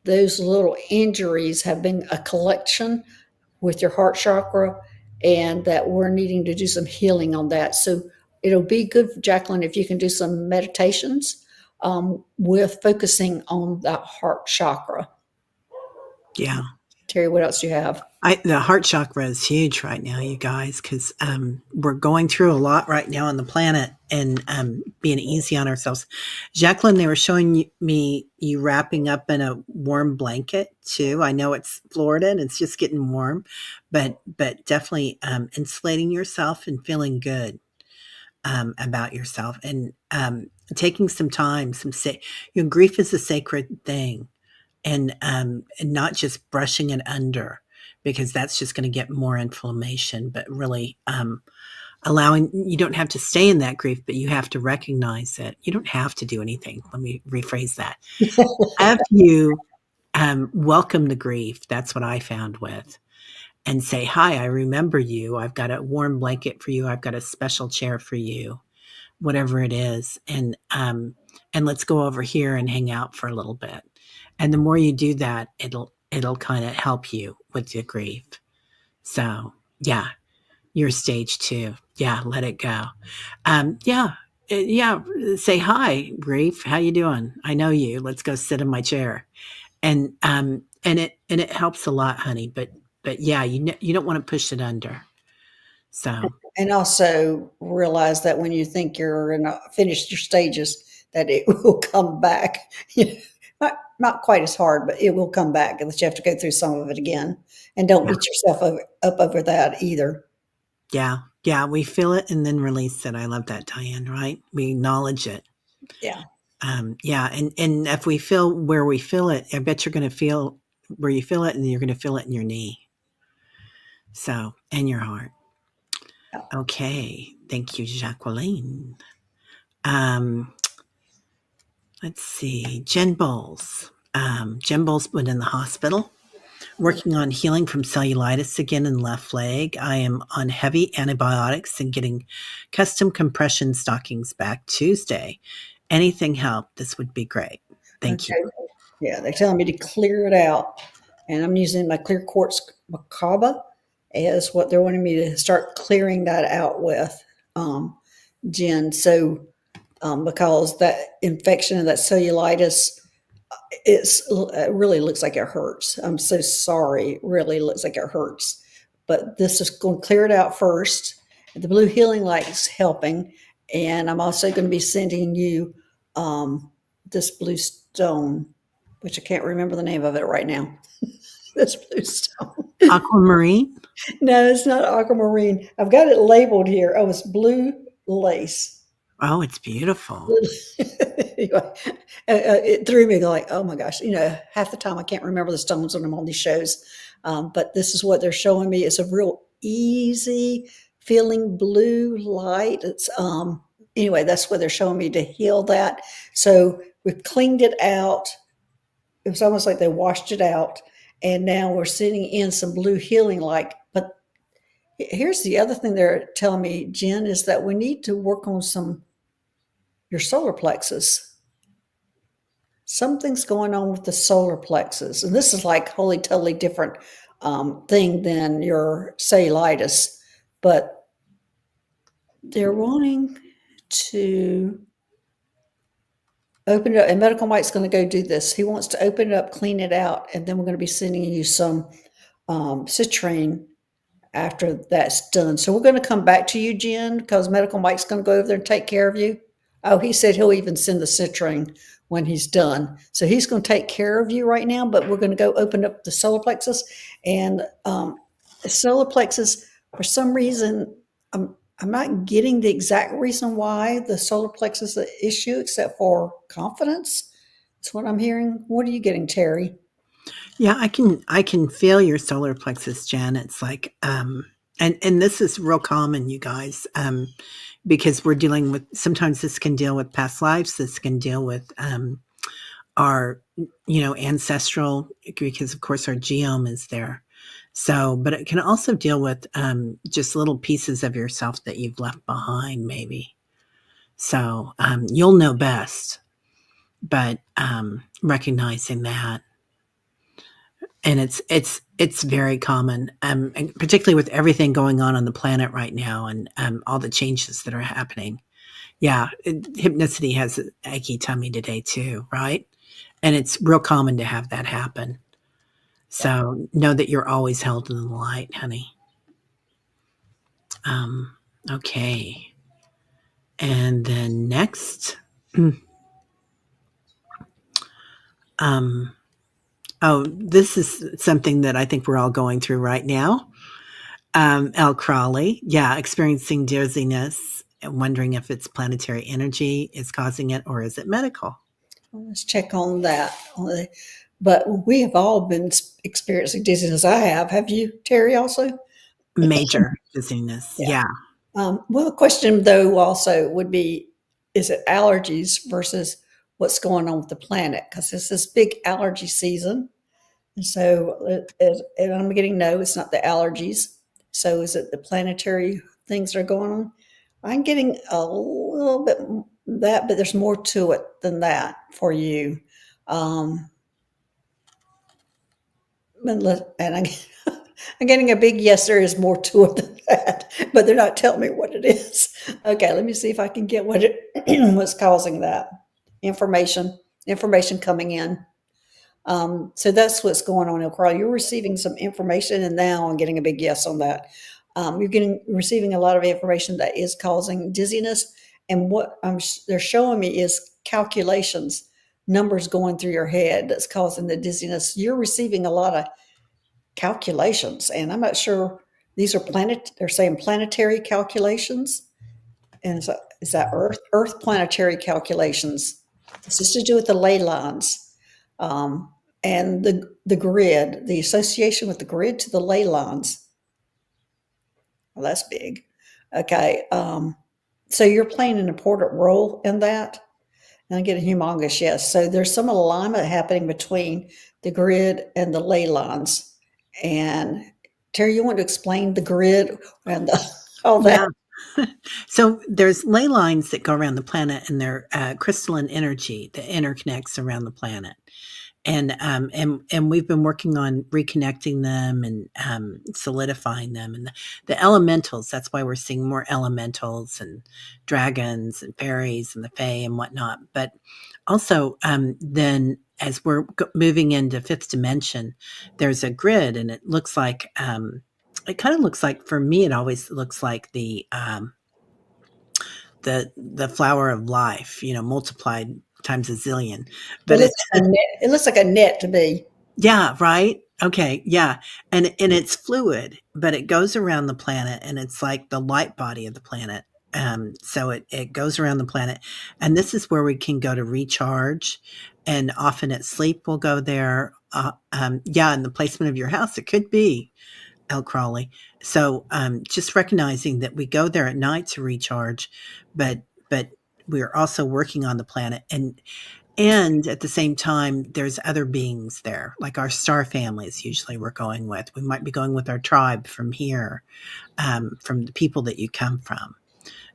those little injuries have been a collection with your heart chakra, and that we're needing to do some healing on that. So it'll be good, Jacqueline, if you can do some meditations with focusing on that heart chakra. yeah. Teri, what else do you have? The heart chakra is huge right now, you guys, because we're going through a lot right now on the planet and being easy on ourselves. Jacqueline, they were showing me you wrapping up in a warm blanket too. I know it's Florida and it's just getting warm, but definitely insulating yourself and feeling good about yourself and taking some time. Grief is a sacred thing, and not just brushing it under because that's just going to get more inflammation. But really, allowing, you don't have to stay in that grief, but you have to recognize it. You don't have to do anything. Let me rephrase that. If you welcome the grief, that's what I found with, and say, hi, I remember you. I've got a warm blanket for you. I've got a special chair for you, whatever it is. And let's go over here and hang out for a little bit. And the more you do that, it'll kind of help you with the grief. So yeah, your stage 2. Yeah, let it go. Yeah, say hi, grief. How you doing? I know you. Let's go sit in my chair. And it helps a lot, honey. But yeah, you don't want to push it under. So And also realize that when you think you're finished your stages, that it will come back. Not quite as hard, but it will come back, and that you have to go through some of it again. And don't yeah, beat yourself up over that either. yeah, we feel it and then release it. I love that, Diane. Right? We acknowledge it. Yeah. Yeah, and if we feel where we feel it, I bet you're going to feel where you feel it, and you're going to feel it in your knee. So, and your heart. Yeah. Okay, thank you, Jacqueline. Um, let's see, Jen Bowles. Jen Bowles went in the hospital, working on healing from cellulitis again in left leg. I am on heavy antibiotics and getting custom compression stockings back Tuesday. Anything help? This would be great. Thank you. Okay. Yeah, they're telling me to clear it out, and I'm using my clear quartz macabre as what they're wanting me to start clearing that out with, Jen. So, because that infection and that cellulitis, it really looks like it hurts. I'm so sorry. It really looks like it hurts, but this is going to clear it out first. The blue healing light is helping, and I'm also going to be sending you this blue stone, which I can't remember the name of it right now. This blue stone. Aquamarine? No, it's not aquamarine. I've got it labeled here. Oh, it's blue lace. Oh, it's beautiful. Anyway, it threw me like, oh my gosh, half the time I can't remember the stones when I'm on these shows. But this is what they're showing me. It's a real easy feeling blue light. It's anyway, that's what they're showing me to heal that. So we've cleaned it out. It was almost like they washed it out, and now we're sitting in some blue healing light. But here's the other thing they're telling me, Jen, is that we need to work on your solar plexus. Something's going on with the solar plexus, and this is like wholly totally different thing than your cellulitis, but they're wanting to open it up, and Medical Mike's going to go do this. He wants to open it up, clean it out, and then we're going to be sending you some citrine after that's done. So we're going to come back to you, Jen, because Medical Mike's going to go over there and take care of you. Oh, he said he'll even send the citrine when he's done. So he's going to take care of you right now, but we're going to go open up the solar plexus. And the solar plexus, for some reason, I'm not getting the exact reason why the solar plexus is an issue, except for confidence. That's what I'm hearing. What are you getting, Teri? Yeah, I can feel your solar plexus, Jen. It's like and this is real common, you guys, because we're dealing with, sometimes this can deal with past lives, this can deal with our ancestral, because of course our geome is there. So, but it can also deal with just little pieces of yourself that you've left behind, maybe. So you'll know best, but recognizing that. And it's very common, and particularly with everything going on the planet right now, and all the changes that are happening. Yeah, hypnicity has an achy tummy today too, right? And it's real common to have that happen. So know that you're always held in the light, honey. Okay, and then next, oh, this is something that I think we're all going through right now. L. Crawley, yeah, experiencing dizziness and wondering if it's planetary energy is causing it, or is it medical? Well, let's check on that. But we have all been experiencing dizziness. I have. Have you, Teri, also? Major dizziness, Yeah. yeah. Well, the question though also would be, is it allergies versus what's going on with the planet? Because it's this big allergy season. And so, and I'm getting no, it's not the allergies. So is it the planetary things that are going on? I'm getting a little bit that, but there's more to it than that for you. Um, and I'm getting a big yes, there is more to it than that, but they're not telling me what it is. Okay, let me see if I can get what it what's causing that. Information, information coming in. So that's what's going on, Carl. You're receiving some information, and now I'm getting a big yes on that. You're getting receiving a lot of information that is causing dizziness, and what they're showing me is calculations, numbers going through your head that's causing the dizziness. You're receiving a lot of calculations, and I'm not sure these are planet. They're saying planetary calculations, and so is that Earth planetary calculations? This is to do with the ley lines, and the grid, the association with the grid to the ley lines. Well, that's big. Okay, so you're playing an important role in that. And I get a humongous yes. So there's some alignment happening between the grid and the ley lines. And Terry, you want to explain the grid and all that? Yeah. So there's ley lines that go around the planet, and they're crystalline energy that interconnects around the planet. And we've been working on reconnecting them and solidifying them, and the elementals. That's why we're seeing more elementals and dragons and fairies and the fae and whatnot. But also, then as we're moving into fifth dimension, there's a grid, and it looks like it kind of looks like, for me, it always looks like the flower of life, multiplied times a zillion. It But looks like a net. It looks like a net to me. yeah, right? Okay, yeah, and it's fluid, but it goes around the planet, and it's like the light body of the planet. So it goes around the planet, and this is where we can go to recharge, and often at sleep we'll go there. Yeah, in the placement of your house, it could be El Crawley. So just recognizing that we go there at night to recharge, but we're also working on the planet, and at the same time, there's other beings there, like our star families. Usually, we're going with. We might be going with our tribe from here, from the people that you come from.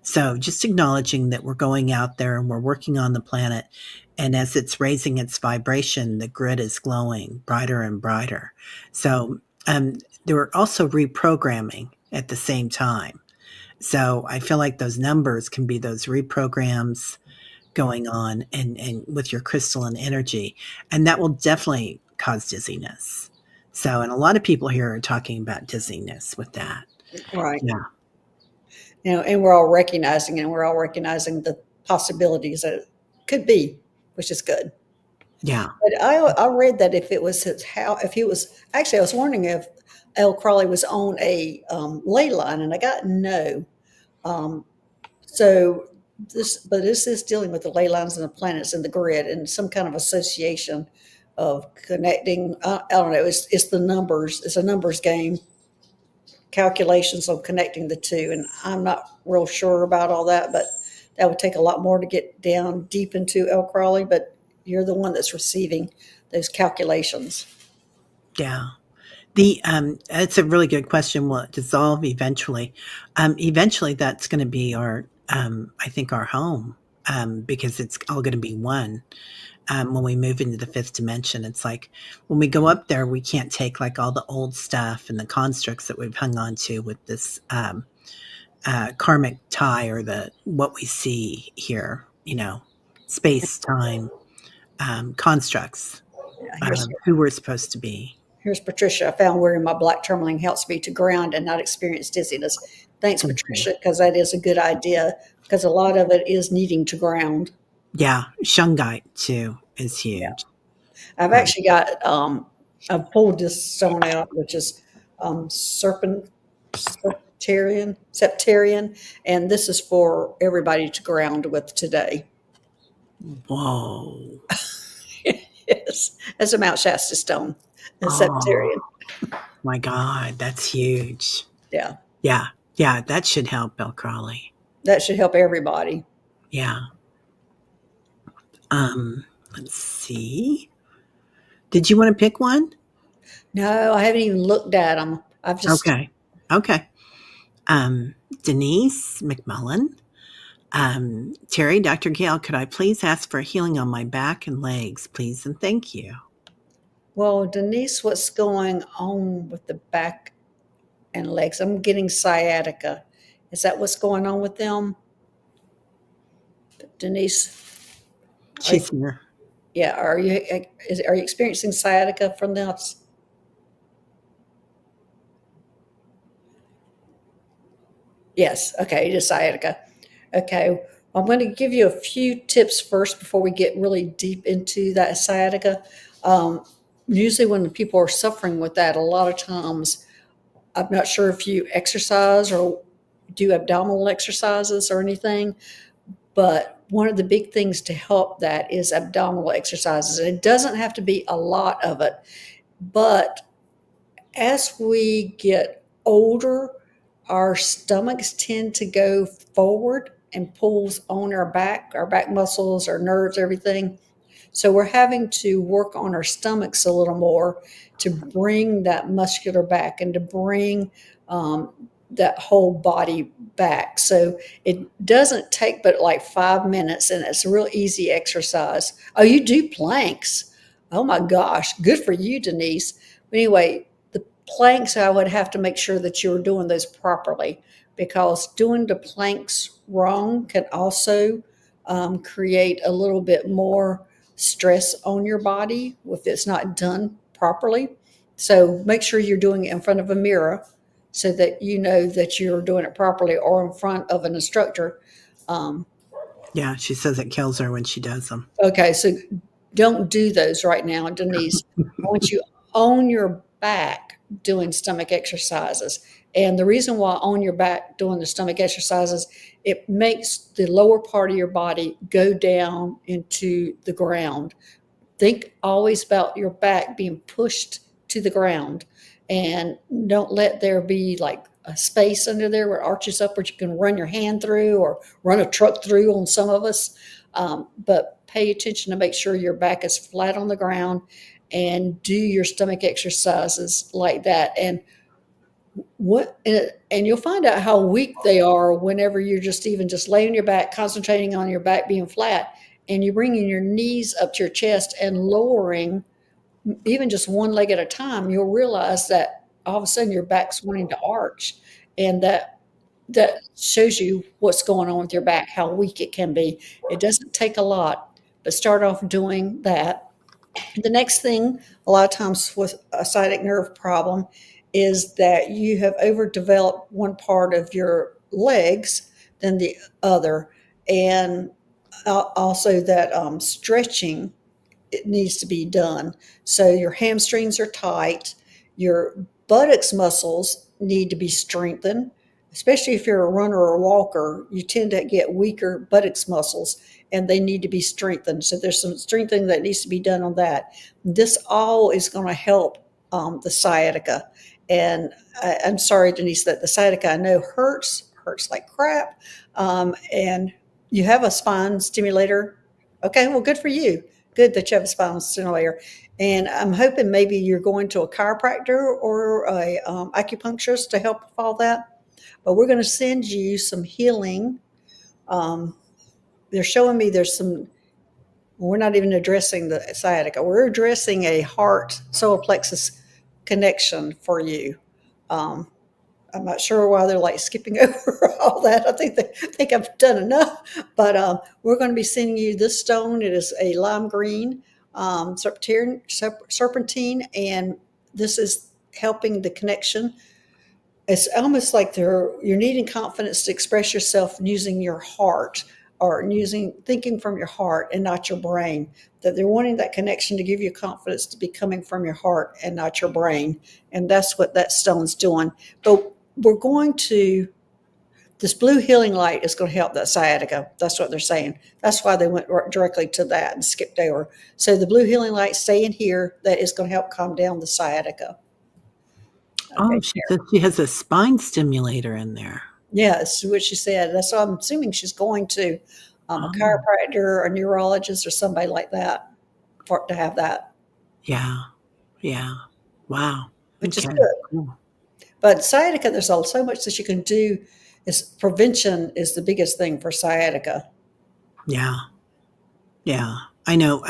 So, just acknowledging that we're going out there and we're working on the planet, and as it's raising its vibration, the grid is glowing brighter and brighter. So, they were also reprogramming at the same time. So, I feel like those numbers can be those reprograms going on, and with your crystalline energy, and that will definitely cause dizziness. So, and a lot of people here are talking about dizziness with that. Right. Yeah. And we're all recognizing it, and we're all recognizing the possibilities that it could be, which is good. Yeah. But I read that if it was if he was actually, I was wondering if El Crawley was on a ley line, and I got no. Um, so but this is dealing with the ley lines and the planets and the grid and some kind of association of connecting. I don't know. It's the numbers. It's a numbers game. Calculations of connecting the two, and I'm not real sure about all that, but that would take a lot more to get down deep into El Crawley. But you're the one that's receiving those calculations. Yeah. It's a really good question. Will it dissolve eventually? Eventually, that's going to be our, I think, our home, because it's all going to be one. When we move into the fifth dimension, it's like when we go up there, we can't take like all the old stuff and the constructs that we've hung on to with this karmic tie, or the what we see here, space time constructs, Yeah, here's who we're supposed to be. here's Patricia. I found wearing my black tourmaline helps me to ground and not experience dizziness. Thanks, Thank you. Patricia, because that is a good idea. Because a lot of it is needing to ground. Yeah, shungite too is Yeah, huge. I've Right. actually got I've pulled this stone out, which is septarian, and this is for everybody to ground with today. Whoa. Yes, that's a Mount Shasta stone, a Oh septarian. my God, that's huge. Yeah. Yeah, Yeah, that should help, Bill Crawley. That should help everybody. Yeah. Let's see. Did you want to pick one? No, I haven't even looked at them. I've just, Okay. Okay. Denise McMullen. Teri, Dr. Gail, could I please ask for healing on my back and legs, please? And thank you. well, Denise, what's going on with the back and legs? I'm getting sciatica. Is that what's going on with them? Denise, are, She's here. yeah, are you experiencing sciatica from this? Yes. Okay, it is sciatica. Okay. I'm going to give you a few tips first before we get really deep into that sciatica. Um, Usually, when people are suffering with that, a lot of times, I'm not sure if you exercise or do abdominal exercises or anything, but one of the big things to help that is abdominal exercises. And it doesn't have to be a lot of it, but as we get older, our stomachs tend to go forward and pulls on our back muscles, our nerves, everything. So we're having to work on our stomachs a little more to bring that muscular back and to bring that whole body back. So it doesn't take but like 5 minutes, and it's a real easy exercise. Oh, you do planks. Oh my gosh, good for you, Denise. But anyway, the planks, I would have to make sure that you're doing those properly, because doing the planks wrong can also create a little bit more stress on your body if it's not done properly. So make sure you're doing it in front of a mirror so that you know that you're doing it properly, or in front of an instructor. Um, Yeah, she says it kills her when she does them. okay, so don't do those right now, Denise. I want you on your back doing stomach exercises. And the reason why on your back doing the stomach exercises, it makes the lower part of your body go down into the ground. Think always about your back being pushed to the ground, and don't let there be like a space under there where it arches up where you can run your hand through or run a truck through on some of us. But pay attention to make sure your back is flat on the ground and do your stomach exercises like that. And you'll find out how weak they are whenever you're just even just laying your back, concentrating on your back being flat, and you're bringing your knees up to your chest and lowering even just one leg at a time. You'll realize that all of a sudden your back's wanting to arch, and that shows you what's going on with your back, how weak it can be. It doesn't take a lot, but start off doing that. The next thing, a lot of times with a sciatic nerve problem, is that you have overdeveloped one part of your legs than the other. And also that stretching, it needs to be done. So your hamstrings are tight, your buttocks muscles need to be strengthened, especially if you're a runner or a walker. You tend to get weaker buttocks muscles, and they need to be strengthened. So there's some strengthening that needs to be done on that. This all is going to help the sciatica. And I'm sorry, Denise, that the sciatica I know hurts like crap. And you have a spine stimulator. Okay, well, good for you. Good that you have a spinal stimulator. And I'm hoping maybe you're going to a chiropractor or a acupuncturist to help with all that. But we're going to send you some healing. Um, they're showing me there's some, we're not even addressing the sciatica. We're addressing a heart solar plexus connection for you. Um, I'm not sure why they're like skipping over all that. I think they think I've done enough, but we're going to be sending you this stone. It is a lime green serpentine, and this is helping the connection. It's almost like you're needing confidence to express yourself using your heart, or using thinking from your heart and not your brain. That they're wanting that connection to give you confidence to be coming from your heart and not your brain, and that's what that stone's doing. But we're going to, this blue healing light is going to help that sciatica. That's what they're saying. That's why they went directly to that and skipped over. So the blue healing light, stay in here. That is going to help calm down the sciatica. Oh, Okay, she there. says she has a spine stimulator in there. Yeah, that's what she said. That's what I'm assuming she's going to a Oh, chiropractor, a neurologist, or somebody like that for to have that, yeah, yeah. Wow. which is Okay, good. cool. But sciatica, there's so much that you can do. Is prevention is the biggest thing for sciatica. Yeah, yeah. I know,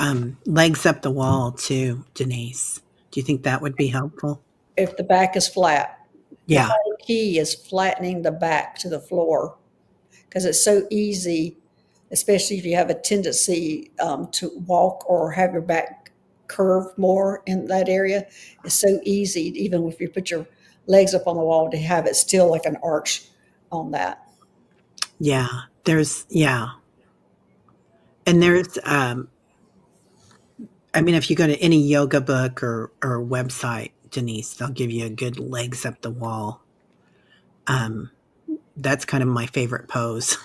legs up the wall too, Denise. Do you think that would be helpful? If the back is flat, the Yeah, whole key is flattening the back to the floor because it's so easy, especially if you have a tendency to walk or have your back curve more in that area. It's so easy, even if you put your legs up on the wall, to have it still like an arch on that. yeah. Yeah. And I mean, if you go to any yoga book or website, Denise, they'll give you a good legs up the wall. Um, that's kind of my favorite pose.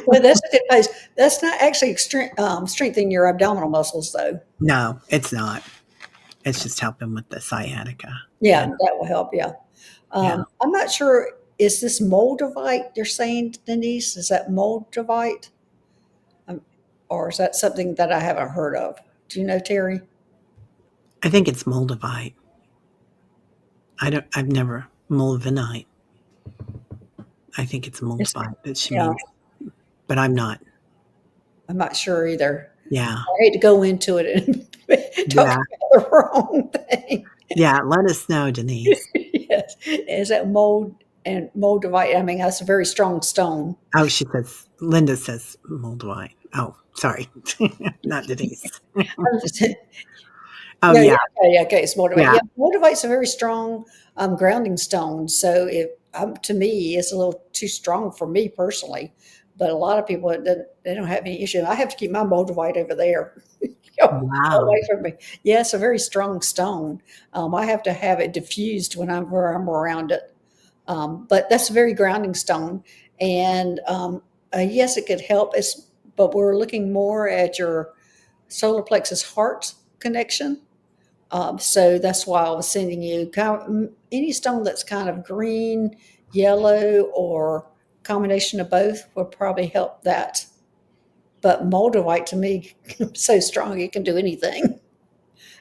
Well, that's a good pose. That's not actually strengthening your abdominal muscles, though. No, it's not. It's just helping with the sciatica. Yeah, Yeah, that will help. Yeah. yeah. I'm not sure. Is this moldavite you're saying, Denise? Is that moldavite? Um, or is that something that I haven't heard of? Do you know, Terry? I think it's moldavite. I've never mullivinite. I think it's It's, moldavite that she yeah, means, but I'm not. I'm not sure either. Yeah, I hate to go into it and talk yeah, about the wrong thing. yeah. Let us know, Denise. Yes. Is that moldavite? I mean, that's a very strong stone. Oh, Linda says moldavite. Oh, sorry, not Denise. I'm just, Oh, yeah, yeah, yeah, okay, yeah, okay, it's moldavite. yeah, Yeah, moldavite's a very strong grounding stone. So to me, it's a little too strong for me personally. But a lot of people, they don't have any issue. I have to keep my moldavite over there, away wow. from me. Yeah, it's a very strong stone. I have to have it diffused whenever I'm around it. But that's a very grounding stone. And yes, it could help. But we're looking more at your solar plexus heart connection. So that's why I was sending you any stone that's kind of green, yellow, or combination of both will probably help that. But moldavite to me, so strong it can do anything.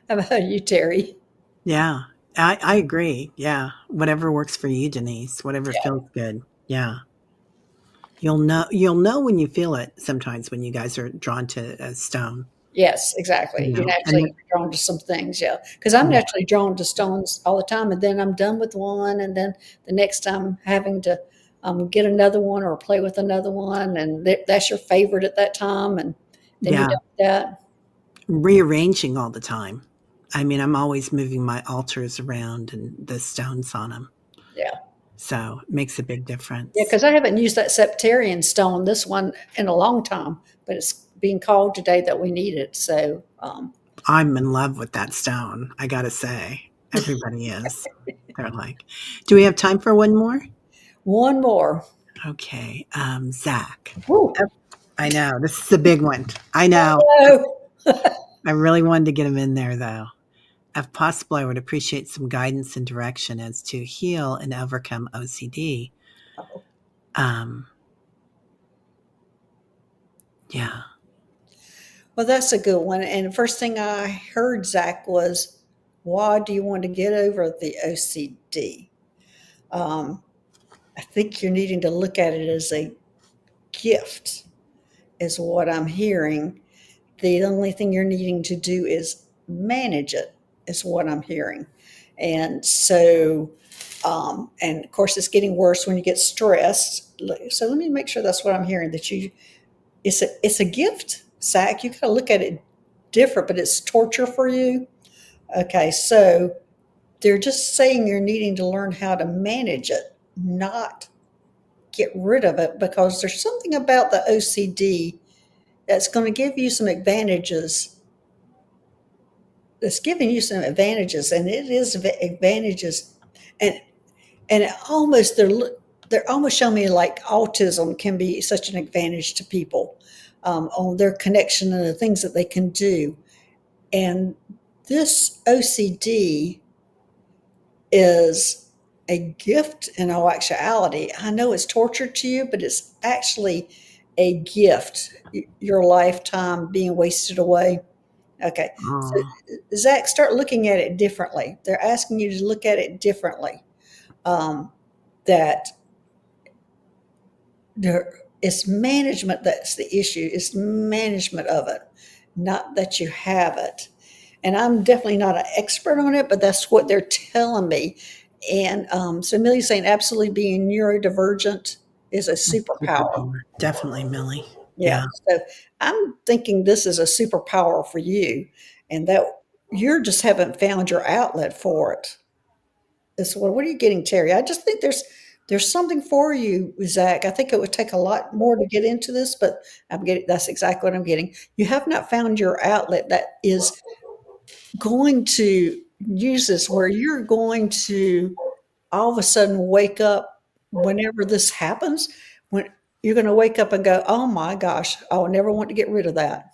How about you, Terry? Yeah, I agree. Yeah, whatever works for you, Denise. Whatever feels good. Yeah, you'll know when you feel it. Sometimes when you guys are drawn to a stone, Yes, exactly. You're and naturally drawn to some things, yeah. Because I'm yeah, naturally drawn to stones all the time, and then I'm done with one, and then the next time having to get another one or play with another one, and that's your favorite at that time, and then you're yeah, done with that. rearranging all the time. I mean, I'm always moving my altars around and the stones on them, Yeah, so it makes a big yeah. difference. Because I haven't used that septarian stone, this one, in a long time, but it's being called today that we need it. So I'm in love with that stone. I gotta say, everybody is. They're like, do we have time for one more? one more. Okay, Zach. Woo. I know this is a big one. I know. Oh, I really wanted to get him in there, though. If possible, I would appreciate some guidance and direction as to heal and overcome OCD. no. Um, yeah, Well, that's a good one. And the first thing I heard, Zach, was, why do you want to get over the OCD? Um, I think you're needing to look at it as a gift, is what I'm hearing. The only thing you're needing to do is manage it, is what I'm hearing. And so, and of course, it's getting worse when you get stressed. So let me make sure that's what I'm hearing, that it's a gift, Zach. You got to look at it different, but it's torture for you. Okay, so they're just saying you're needing to learn how to manage it, not get rid of it, because there's something about the OCD that's going to give you some advantages. That's giving you some advantages, and it is advantages, and and they're almost showing me like autism can be such an advantage to people, on their connection and the things that they can do. And this OCD is a gift in all actuality. I know it's torture to you, but it's actually a gift. Your lifetime being wasted away. Okay. So, Oh, Zach, start looking at it differently. They're asking you to look at it differently. Um, that there, it's management that's the issue. It's management of it, not that you have it. And I'm definitely not an expert on it, but that's what they're telling me. And so Millie's saying absolutely being neurodivergent is a superpower. superpower. Definitely, Millie. Yeah. Yeah. So I'm thinking this is a superpower for you, and that you just haven't found your outlet for it. This what are you getting, Terry? I just think there's something for you, Zach. I think it would take a lot more to get into this, but I'm getting that's exactly what I'm getting. You have not found your outlet that is going to use this where you're going to all of a sudden wake up whenever this happens, when you're going to wake up and go, oh my gosh, I will never want to get rid of that.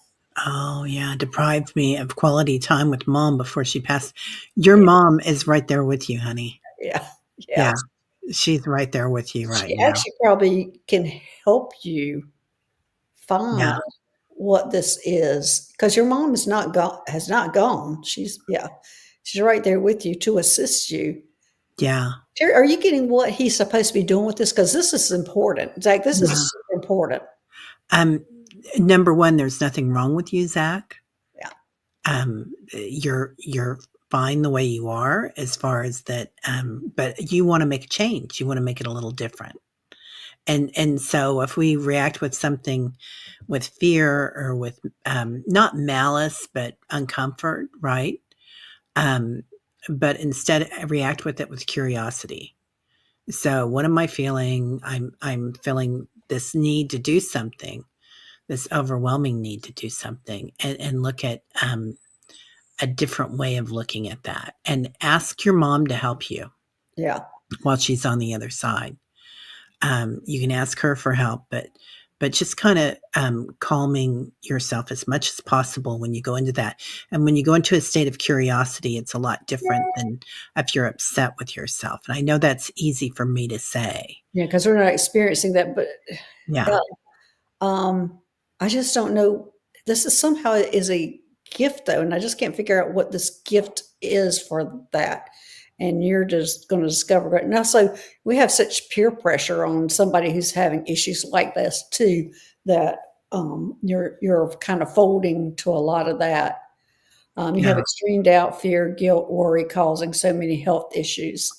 Oh, yeah. Deprived me of quality time with mom before she passed. Your Yeah. mom is right there with you, honey. Yeah. Yeah. Yeah. She's right there with you right She now. actually probably can help you Yeah. find what this is because your mom is not gone, has not gone. Yeah, she's right there with you to assist you. Yeah. Terry, are you getting what he's supposed to be doing with this? Because this is important. Zach, this is Yeah. super important. Um, Number one, there's nothing wrong with you, Zach. Yeah. You're fine the way you are as far as that. But you want to make a change. You want to make it a little different. And so if we react with something with fear or with not malice but uncomfort, right? Um, but instead react with it with curiosity. So what am I feeling? I'm feeling this need to do something, this overwhelming need to do something, and look at a different way of looking at that, and ask your mom to help you Yeah. while she's on the other side. You can ask her for help, but just kind of calming yourself as much as possible when you go into that. And when you go into a state of curiosity, it's a lot different than if you're upset with yourself. And I know that's easy for me to say. Yeah. Because we're not experiencing that. But Yeah, yeah, um, I just don't know. This is somehow is a gift though, and I just can't figure out what this gift is for that. And you're just going to discover it. And also, we have such peer pressure on somebody who's having issues like this too, that you're kind of folding to a lot of that. You have yeah. extreme doubt, fear, guilt, worry, causing so many health issues.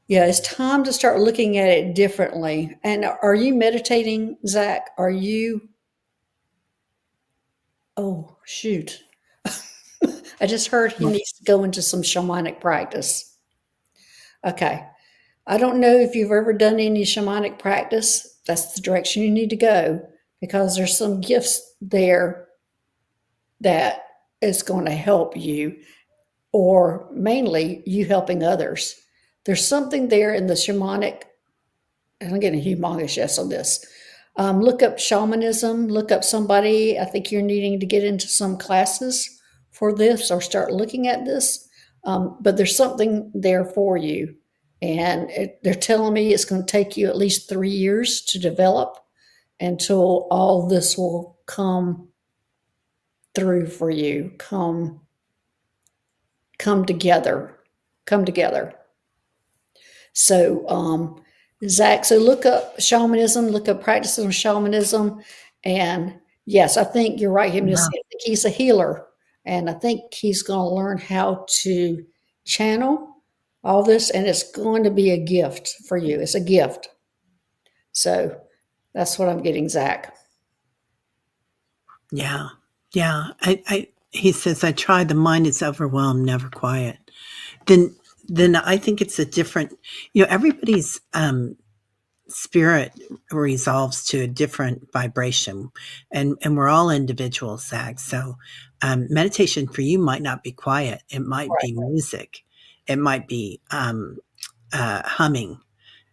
Yeah, it's time to start looking at it differently. And are you meditating, Zach? Are you? Oh, shoot. I just heard he Well, needs to go into some shamanic practice. Okay. I don't know if you've ever done any shamanic practice. That's the direction you need to go because there's some gifts there that is going to help you, or mainly you helping others. There's something there in the shamanic, and I'm getting a humongous yes on this. Look up shamanism, look up somebody. I think you're needing to get into some classes for this or start looking at this. But there's something there for you. And they're telling me it's going to take you at least 3 years to develop until all this will come through for you, come together, come together. So, Zach, so look up shamanism, look up practices of shamanism. And yes, I think you're right. I yeah, think he's a healer. And I think he's going to learn how to channel all this. And it's going to be a gift for you. It's a gift. So that's what I'm getting, Zach. yeah, yeah. He says, I tried, the mind is overwhelmed, never quiet. Then, then I think it's a different, everybody's spirit resolves to a different vibration, and we're all individuals, Zach. So meditation for you might not be quiet, it might Right. be music, it might be humming,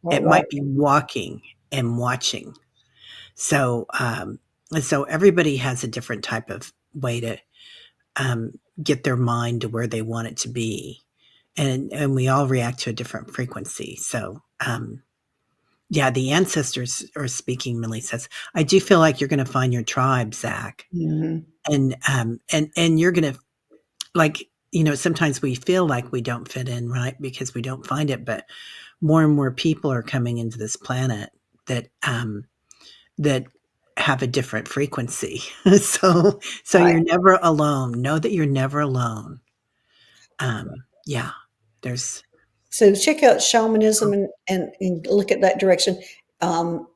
Right. it Right. might be walking and watching. So so everybody has a different type of way to get their mind to where they want it to be. and we all react to a different frequency. So, yeah, the ancestors are speaking. Millie says, "I do feel like you're going to find your tribe, Zach, Mhm. and you're going to like." Sometimes we feel like we don't fit in, right? Because we don't find it, but more and more people are coming into this planet that that have a different frequency. So Right. you're never alone. Know that you're never alone. Yeah, there's So check out shamanism and look at that direction. Um,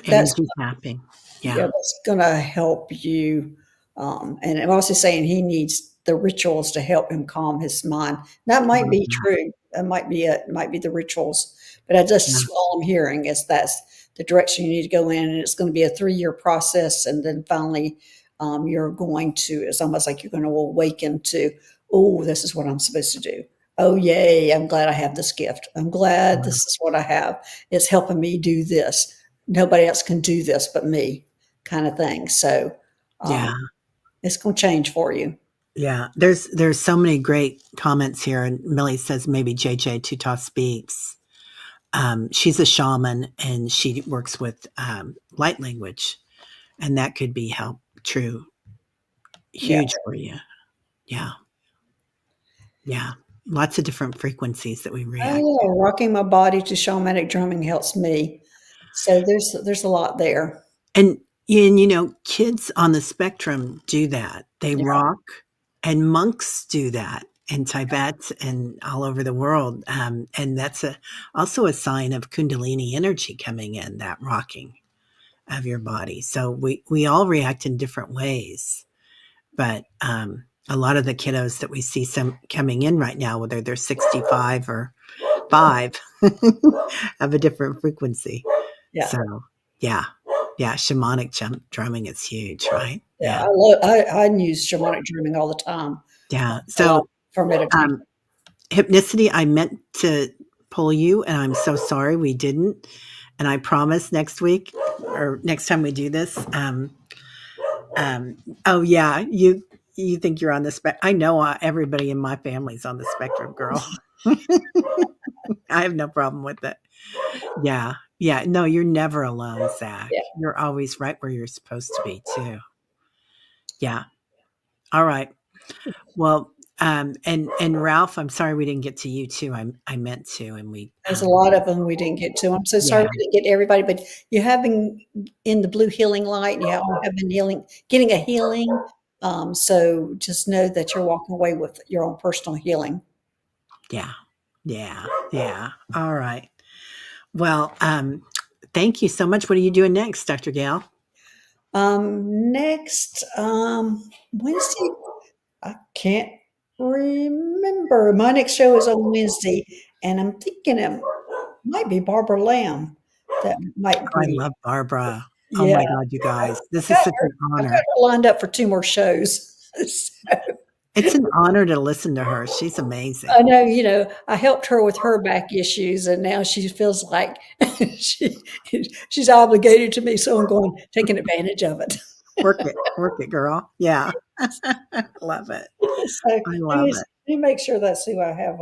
that's energy tapping. Yeah, Yeah, that's gonna help you. And I'm also saying he needs the rituals to help him calm his mind. That might love be that. true. That might be it. It might be the rituals. But I Yeah, just all I'm hearing is that's the direction you need to go in, and it's going to be a 3-year process, and then finally, you're going to. It's almost like you're going to awaken to, oh, this is what I'm supposed to do. Oh, yay! I'm glad I have this gift. I'm glad this yeah, is what I have. It's helping me do this. Nobody else can do this but me kind of thing. So yeah. it's going to change for you. Yeah. There's so many great comments here, and Millie says maybe JJ Tuta speaks. She's a shaman and she works with light language, and that could be help true Yeah. huge for you. Yeah, yeah. Lots of different frequencies that we Oh, react yeah. to. Rocking my body to shamanic drumming helps me. So there's a lot there. And kids on the spectrum do that. They Yeah. rock, and monks do that in Tibet and all over the world. And that's also a sign of Kundalini energy coming in, that rocking of your body. So we all react in different ways. But a lot of the kiddos that we see some coming in right now, whether they're 65 or 5, have a different frequency. Yeah. So, yeah. Yeah, shamanic drumming is huge, right? Yeah. Yeah. I use shamanic drumming all the time. Yeah. A lot So, for meditation. um, hypnicity, I meant to pull you, and I'm so sorry we didn't. And I promise next week or next time we do this, oh yeah, you think you're on the spec? I know everybody in my family's on the spectrum, girl. I have no problem with it. Yeah, yeah. No, you're never alone, Zach. Yeah. You're always right where you're supposed to be, too. Yeah. All right. Well, and Ralph, I'm sorry we didn't get to you too. I meant to, and we There's a lot of them we didn't get to. I'm so sorry yeah, we didn't get to everybody, but you have been in the blue healing light. You all have been getting a healing. So just know that you're walking away with your own personal healing. yeah, yeah, yeah. All right. Well, thank you so much. What are you doing next, Dr. Gail? Next, Wednesday, I can't remember. My next show is on Wednesday, and I'm thinking it might be Barbara Lamb that might Oh, I be. love Barbara. Oh Yeah, my God, you guys, I've this is got such her, an I've got honor. her lined up for 2 more shows. So, It's an honor to listen to her. She's amazing. I know, I helped her with her back issues, and now she feels like she she's obligated to me, so I'm taking advantage of it. Work it, girl. Yeah, love it. So I love it. let me make sure that's who I have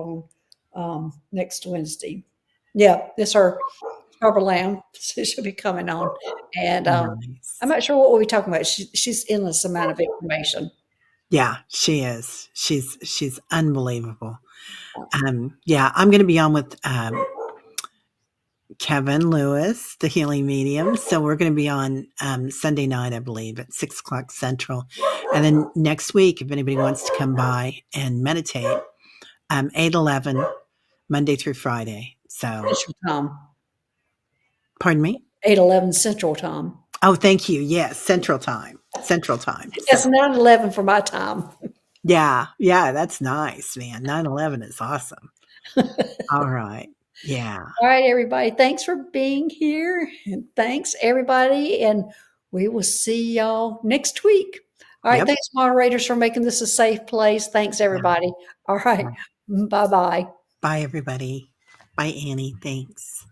on next Wednesday. Yeah, it's her, Barbara Lamb. So she'll be coming on, and I'm Nice. not sure what we'll be talking about. She's endless amount of information. Yeah, she is. She's unbelievable. Yeah, I'm going to be on with Kevin Lewis, the healing medium. So we're going to be on Sunday night, I believe, at 6 o'clock Central. And then next week, if anybody wants to come by and meditate, 8-11, Monday through Friday. So, Central Time, pardon me? 8:11 Central Time. Oh, thank you. Yes, Central Time. Central Time. It's So, 9:11 for my time. yeah, yeah, that's nice, man. 9/11 is awesome. All right. Yeah. All right, everybody. Thanks for being here. And thanks, everybody. And we will see y'all next week. All right. Yep. Thanks, moderators, for making this a safe place. Thanks, Yeah. everybody. All right. Yeah. Bye bye. Bye, everybody. Bye, Annie. Thanks.